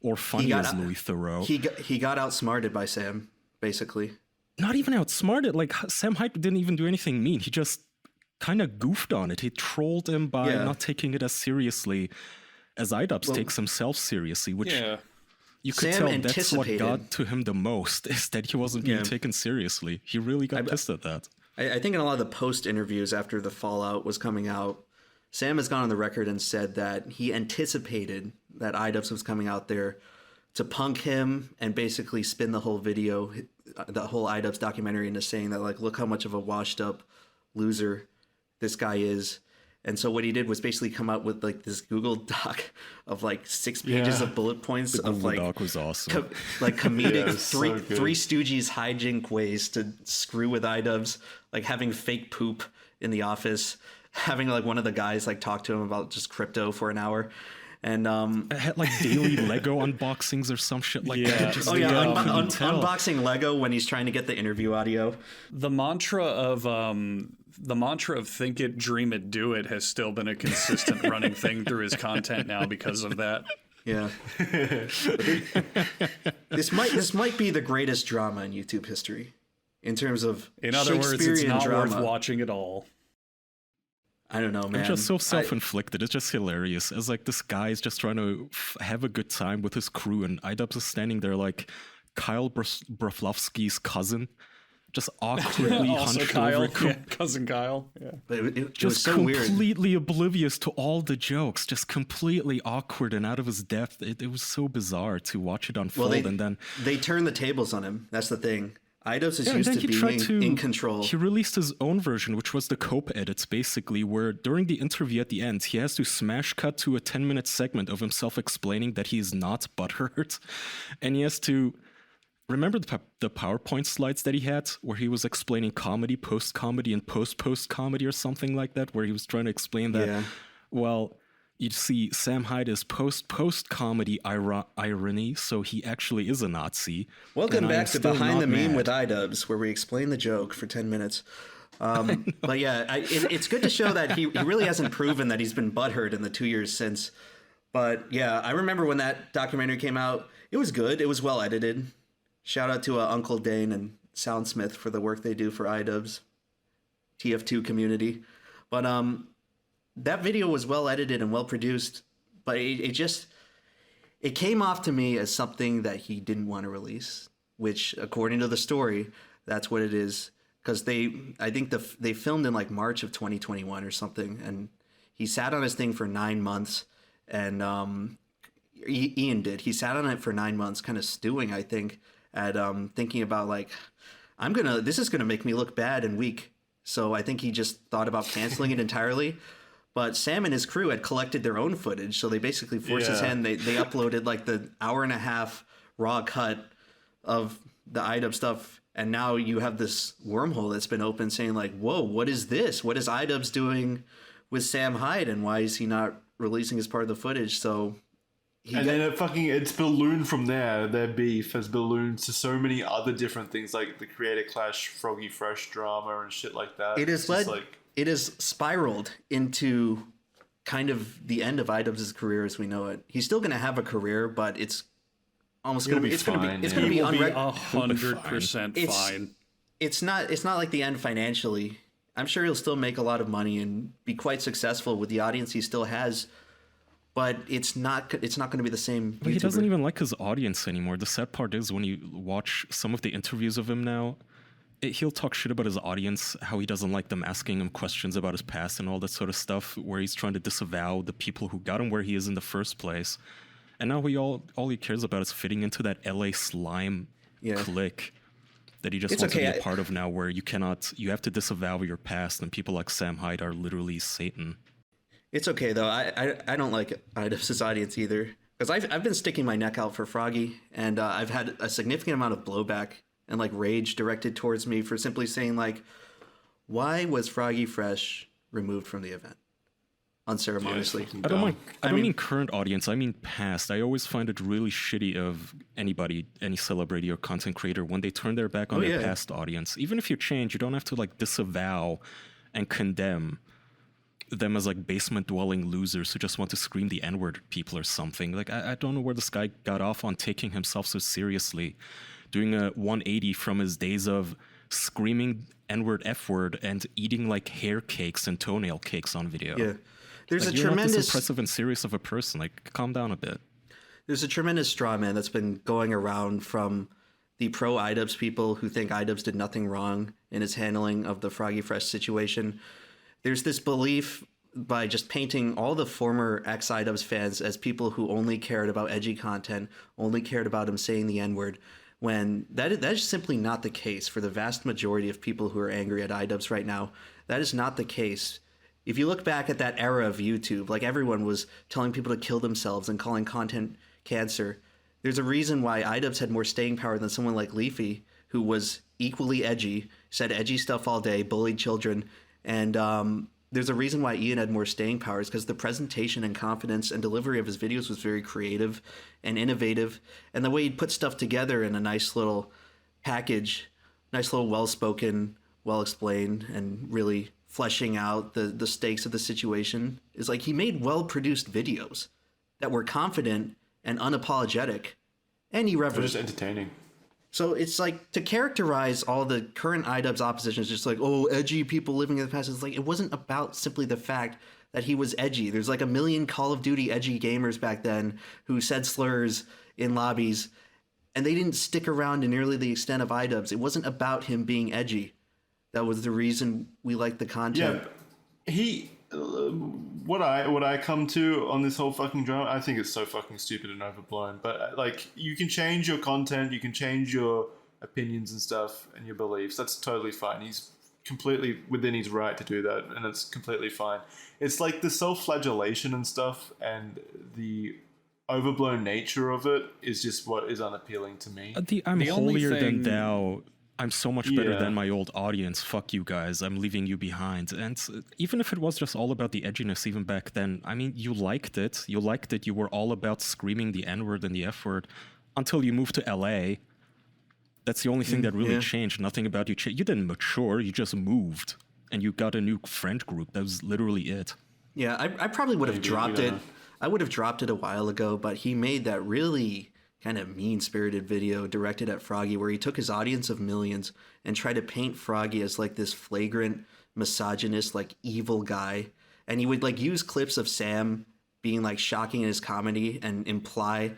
or funny as Louis Theroux. He got outsmarted by Sam, basically. Not even outsmarted. Like, Sam Hyde didn't even do anything mean. He just kind of goofed on it. He trolled him by not taking it as seriously as iDubbbz takes himself seriously, which you could tell that's what got to him the most, is that he wasn't being taken seriously. He really got pissed at that. I think in a lot of the post interviews after the fallout was coming out, Sam has gone on the record and said that he anticipated that iDubbbz was coming out there to punk him and basically spin the whole video, the whole iDubbbz documentary, into saying that, like, look how much of a washed up loser this guy is. And so what he did was basically come out with like this Google Doc of like 6 pages of bullet points the of Google like Doc was awesome. Comedic three Stooges hijink ways to screw with iDubbbz, like having fake poop in the office, having like one of the guys like talk to him about just crypto for an hour. And I had like daily Lego unboxings or some shit like that. Just unboxing Lego when he's trying to get the interview audio. The mantra of think it, dream it, do it has still been a consistent running thing through his content now because of that. Yeah. This might be the greatest drama in YouTube history in terms of in other words, it's not drama. worth watching at all. I don't know, man. It's just so self-inflicted. It's just hilarious. As like this guy is just trying to have a good time with his crew, and iDubbbz is standing there like Kyle Broflovsky's cousin, just awkwardly hunched over. Cousin Kyle. Yeah. But it just was so completely weird. Oblivious to all the jokes, just completely awkward and out of his depth. It was so bizarre to watch it unfold. And then they turned the tables on him. That's the thing. iDubbbz is used to being in control. He released his own version, which was the Cope edits, basically, where during the interview at the end, he has to smash cut to a 10-minute segment of himself explaining that he is not butthurt. And he has to remember the PowerPoint slides that he had, where he was explaining comedy, post-comedy, and post-comedy or something like that, where he was trying to explain that, well, you see, Sam Hyde is post-comedy irony, so he actually is a Nazi. Welcome back to Behind the Meme with iDubbbz, where we explain the joke for 10 minutes. But yeah, it's good to show that he really hasn't proven that he's been butthurt in the 2 years since. But yeah, I remember when that documentary came out. It was good. It was well edited. Shout out to Uncle Dane and Soundsmith for the work they do for iDubbbz, TF2 community. But that video was well edited and well produced. But it came off to me as something that he didn't want to release, which, according to the story, that's what it is. Because I think they filmed in like March of 2021 or something, and he sat on his thing for 9 months, and Ian did. He sat on it for 9 months, kind of stewing, I think, at thinking about like, this is gonna make me look bad and weak. So I think he just thought about canceling it entirely. But Sam and his crew had collected their own footage, so they basically forced his hand. They uploaded like the hour-and-a-half raw cut of the iDubbbz stuff, and now you have this wormhole that's been open saying like, whoa, what is this? What is iDubbbz doing with Sam Hyde, and why is he not releasing his part of the footage? So then it's ballooned from there. Their beef has ballooned to so many other different things, like the Creator Clash, Froggy Fresh drama and shit like that. It has spiraled into kind of the end of iDubbbz's career as we know it. He's still going to have a career, but it's almost going to be It's going to be 100% fine. It's not like the end financially. I'm sure he'll still make a lot of money and be quite successful with the audience he still has. But it's not going to be the same. But he doesn't even like his audience anymore. The sad part is when you watch some of the interviews of him now, he'll talk shit about his audience, how he doesn't like them asking him questions about his past and all that sort of stuff, where he's trying to disavow the people who got him where he is in the first place. And now all he cares about is fitting into that LA slime clique that he just wants to be a part of now, where you have to disavow your past, and people like Sam Hyde are literally Satan. It's okay though. I don't like iDubbbz's audience either, because I've been sticking my neck out for Froggy, and I've had a significant amount of blowback and like rage directed towards me for simply saying like, why was Froggy Fresh removed from the event unceremoniously? I don't mean current audience. I mean past. I always find it really shitty of anybody, any celebrity or content creator, when they turn their back on their past audience. Even if you change, you don't have to like disavow and condemn them as like basement dwelling losers who just want to scream the N-word at people or something. Like I don't know where this guy got off on taking himself so seriously, doing a 180 from his days of screaming N-word, F-word, and eating like hair cakes and toenail cakes on video. Yeah, there's like, a you're tremendous not this impressive and serious of a person. Like, calm down a bit. There's a tremendous straw man that's been going around from the pro iDubbbz people who think iDubbbz did nothing wrong in his handling of the Froggy Fresh situation. There's this belief by just painting all the former ex-iDubbbz fans as people who only cared about edgy content, only cared about him saying the N-word, when that is simply not the case for the vast majority of people who are angry at iDubbbz right now. That is not the case. If you look back at that era of YouTube, like everyone was telling people to kill themselves and calling content cancer, there's a reason why iDubbbz had more staying power than someone like Leafy, who was equally edgy, said edgy stuff all day, bullied children, and there's a reason why Ian had more staying power, is because the presentation and confidence and delivery of his videos was very creative and innovative, and the way he'd put stuff together in a nice little package, nice little well-spoken, well-explained, and really fleshing out the stakes of the situation, is like he made well-produced videos that were confident and unapologetic and irreverent. Just entertaining. So it's like, to characterize all the current iDubbbz opposition is just like, oh, edgy people living in the past. It's like, it wasn't about simply the fact that he was edgy. There's like a million Call of Duty edgy gamers back then who said slurs in lobbies, and they didn't stick around to nearly the extent of iDubbbz. It wasn't about him being edgy. That was the reason we liked the content. Yeah, what I come to on this whole fucking drama, I think it's so fucking stupid and overblown. But like, you can change your content, you can change your opinions and stuff and your beliefs. That's totally fine. He's completely within his right to do that, and it's completely fine. It's like the self-flagellation and stuff, and the overblown nature of it is just what is unappealing to me. I'm holier than thou. I'm so much better than my old audience. Fuck you guys. I'm leaving you behind. And even if it was just all about the edginess even back then, I mean, you liked it. You liked it. You were all about screaming the N-word and the F-word until you moved to LA. That's the only thing that really changed. Nothing about you changed. You didn't mature. You just moved. and you got a new friend group. That was literally it. Yeah, I probably would have dropped it. I would have dropped it a while ago, but he made that really kind of mean-spirited video directed at Froggy where he took his audience of millions and tried to paint Froggy as like this flagrant, misogynist, like evil guy. And he would like use clips of Sam being like shocking in his comedy and imply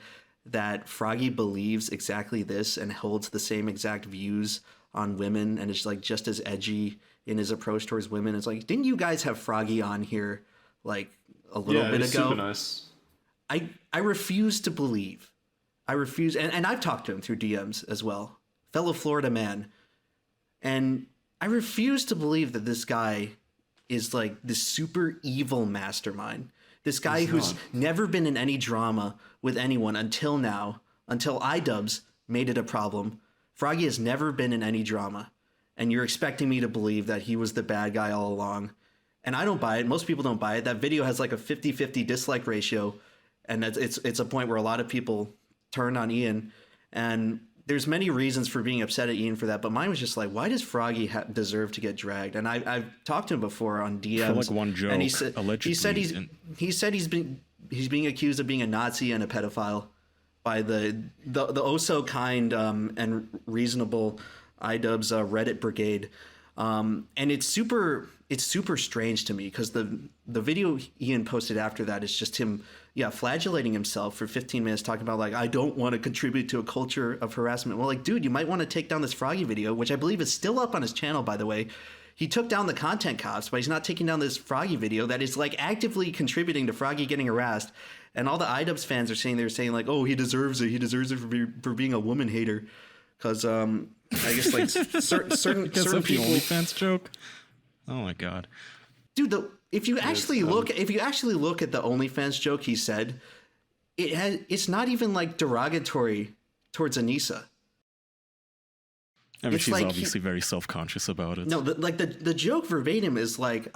that Froggy believes exactly this and holds the same exact views on women and is like just as edgy in his approach towards women. It's like, didn't you guys have Froggy on here like a little bit ago? Super nice. I refuse to believe. I refuse, and I've talked to him through DMs as well, fellow Florida man, and I refuse to believe that this guy is like this super evil mastermind. This guy who's never been in any drama with anyone until now, until iDubbbz made it a problem. Froggy has never been in any drama, and you're expecting me to believe that he was the bad guy all along. And I don't buy it. Most people don't buy it. That video has like a 50-50 dislike ratio, and it's a point where a lot of people turn on Ian. And there's many reasons for being upset at Ian for that, but mine was just like, why does Froggy deserve to get dragged? And I've talked to him before on DMs. For like one joke, and he allegedly. he said he's being accused of being a Nazi and a pedophile by the oh so kind and reasonable iDubbbz Reddit brigade. And it's super strange to me because the video Ian posted after that is just him, flagellating himself for 15 minutes, talking about like, I don't want to contribute to a culture of harassment. Well, like, dude, you might want to take down this Froggy video, which I believe is still up on his channel, by the way. He took down the content cops, but he's not taking down this Froggy video that is like actively contributing to Froggy getting harassed. And all the iDubbbz fans are saying like, oh, he deserves it. He deserves it for being a woman hater. Because I guess like certain people. The OnlyFans joke. Oh my god, dude! If you actually look at the OnlyFans joke he said, it's not even like derogatory towards Anissa. I mean, she's like, obviously very self-conscious about it. No, the joke verbatim is like,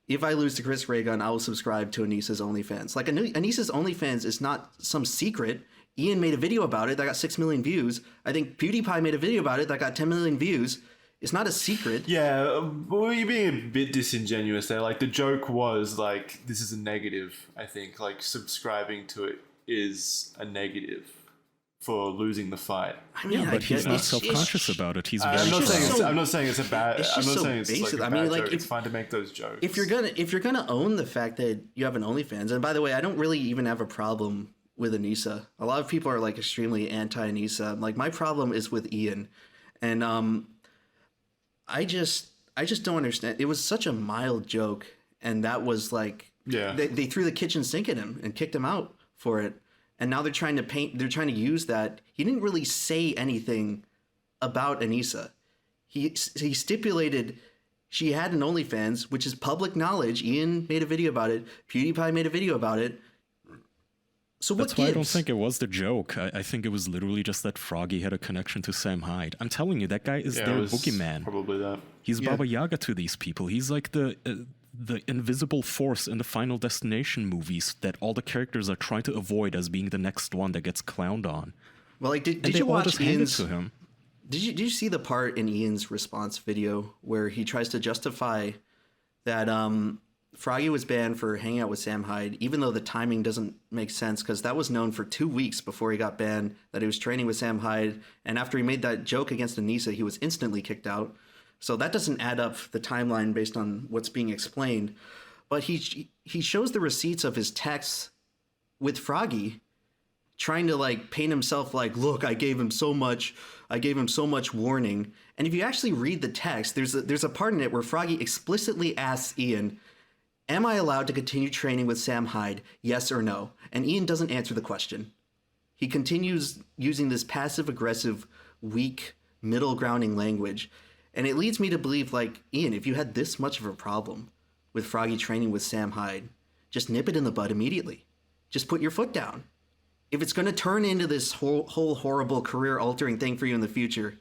if I lose to Chris Ray Gun, I will subscribe to Anissa's OnlyFans. Like Anissa's OnlyFans is not some secret. Ian made a video about it that got 6 million views. I think PewDiePie made a video about it that got 10 million views. It's not a secret. Yeah, well, you're being a bit disingenuous there. Like, the joke was, like, this is a negative, I think. Like, subscribing to it is a negative for losing the fight. I mean, yeah, but he's not self-conscious about it. He's very I'm not saying it's a bad... I'm not saying it's like a bad joke. It's fine to make those jokes. If you're gonna own the fact that you have an OnlyFans, and by the way, I don't really even have a problem with Anissa. A lot of people are, like, extremely anti-Anissa. Like, my problem is with Ian. And, I just don't understand. It was such a mild joke, and that was like, they threw the kitchen sink at him and kicked him out for it. And now they're trying to use that. He didn't really say anything about Anissa. He stipulated she had an OnlyFans, which is public knowledge. Ian made a video about it. PewDiePie made a video about it. So that's why I don't think it was the joke. I think it was literally just that Froggy had a connection to Sam Hyde. I'm telling you, that guy is their boogeyman. Probably that. He's Baba Yaga to these people. He's like the invisible force in the Final Destination movies that all the characters are trying to avoid as being the next one that gets clowned on. Well, like, did you watch Ian's? To him. Did you see the part in Ian's response video where he tries to justify that Froggy was banned for hanging out with Sam Hyde, even though the timing doesn't make sense, because that was known for 2 weeks before he got banned, that he was training with Sam Hyde, and after he made that joke against Anissa, he was instantly kicked out. So that doesn't add up the timeline based on what's being explained. But he shows the receipts of his texts with Froggy, trying to like paint himself like, look, I gave him so much warning. And if you actually read the text, there's a part in it where Froggy explicitly asks Ian, am I allowed to continue training with Sam Hyde, yes or no? And Ian doesn't answer the question. He continues using this passive-aggressive, weak, middle-grounding language. And it leads me to believe, like, Ian, if you had this much of a problem with Froggy training with Sam Hyde, just nip it in the bud immediately. Just put your foot down. If it's going to turn into this whole horrible career-altering thing for you in the future,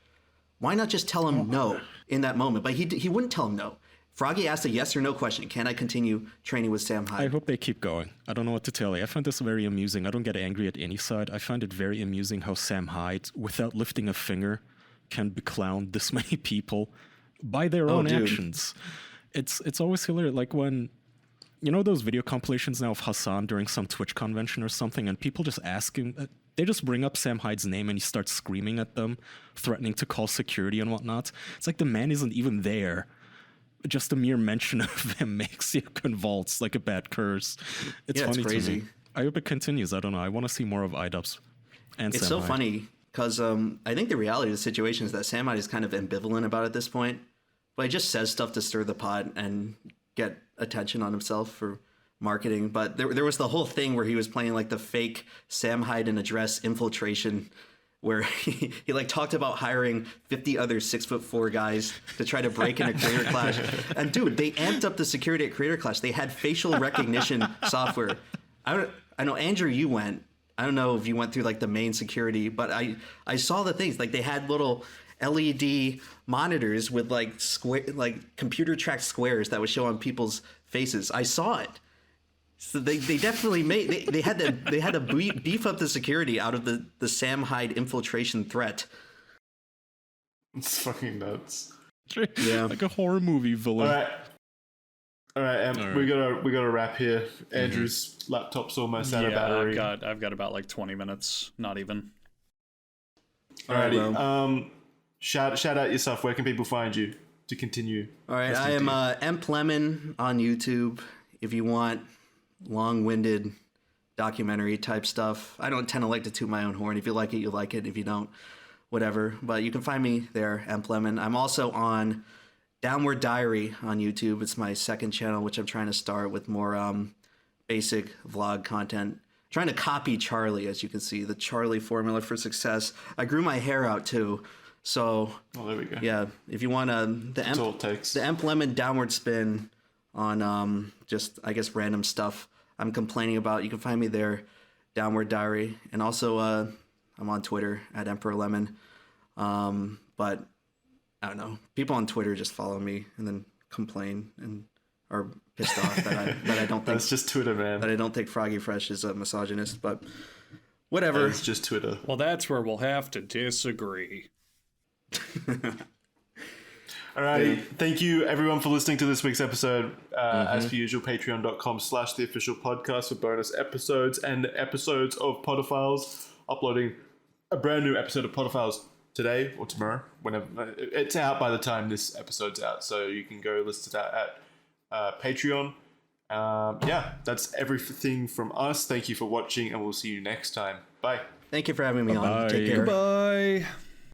why not just tell him no in that moment? But he wouldn't tell him no. Froggy asked a yes or no question. Can I continue training with Sam Hyde? I hope they keep going. I don't know what to tell you. I find this very amusing. I don't get angry at any side. I find it very amusing how Sam Hyde, without lifting a finger, can beclown this many people by their own actions. it's always hilarious. Like when, you know, those video compilations now of Hassan during some Twitch convention or something, and people just ask him, they just bring up Sam Hyde's name and he starts screaming at them, threatening to call security and whatnot. It's like the man isn't even there. Just a mere mention of him makes you convulse like a bad curse. It's funny it's crazy. to me. I hope it continues. I don't know. I want to see more of iDubbbz and It's Sam so Hyde. funny because I think the reality of the situation is that Sam Hyde is kind of ambivalent about it at this point. But he just says stuff to stir the pot and get attention on himself for marketing. But there was the whole thing where he was playing like the fake Sam Hyde in a dress infiltration, where he like talked about hiring 50 other 6'4" guys to try to break in a Creator Clash. And dude, they amped up the security at Creator Clash. They had facial recognition software. I know, Andrew, you went. I don't know if you went through like the main security, but I saw the things. Like they had little LED monitors with like computer tracked squares that would show on people's faces. I saw it. So they definitely they had to beef up the security out of the Sam Hyde infiltration threat. It's fucking nuts. Yeah, like a horror movie villain. All right. We gotta wrap here. Andrew's laptop's almost out of battery. I've got about like 20 minutes, not even. Alrighty. Shout out yourself. Where can people find you to continue? All right, I am EmpLemon on YouTube. If you want long-winded documentary type stuff, I don't tend to like to toot my own horn. If you like it, you like it. If you don't, whatever. But you can find me there, EmpLemon. I'm also on Downward Diary on YouTube. It's my second channel, which I'm trying to start with more basic vlog content. Trying to copy Charlie, as you can see, the Charlie formula for success. I grew my hair out too. So, there we go. Yeah, if you want the EmpLemon downward spin on just, I guess, random stuff I'm complaining about, you can find me there, Downward Diary. And also, I'm on Twitter at EmperorLemon. But I don't know, people on Twitter just follow me and then complain and are pissed off that I don't think that's just Twitter, man. That I don't think Froggy Fresh is a misogynist, but whatever. It's just Twitter. Well, that's where we'll have to disagree. Alrighty, thank you everyone for listening to this week's episode. As per usual, patreon.com/theofficialpodcast for bonus episodes and episodes of Podophiles. Uploading a brand new episode of Podophiles today or tomorrow, whenever it's out by the time this episode's out, so you can go listen to that at Patreon. That's everything from us. Thank you for watching, and we'll see you next time. Bye. Thank you for having me on. Take care. Bye.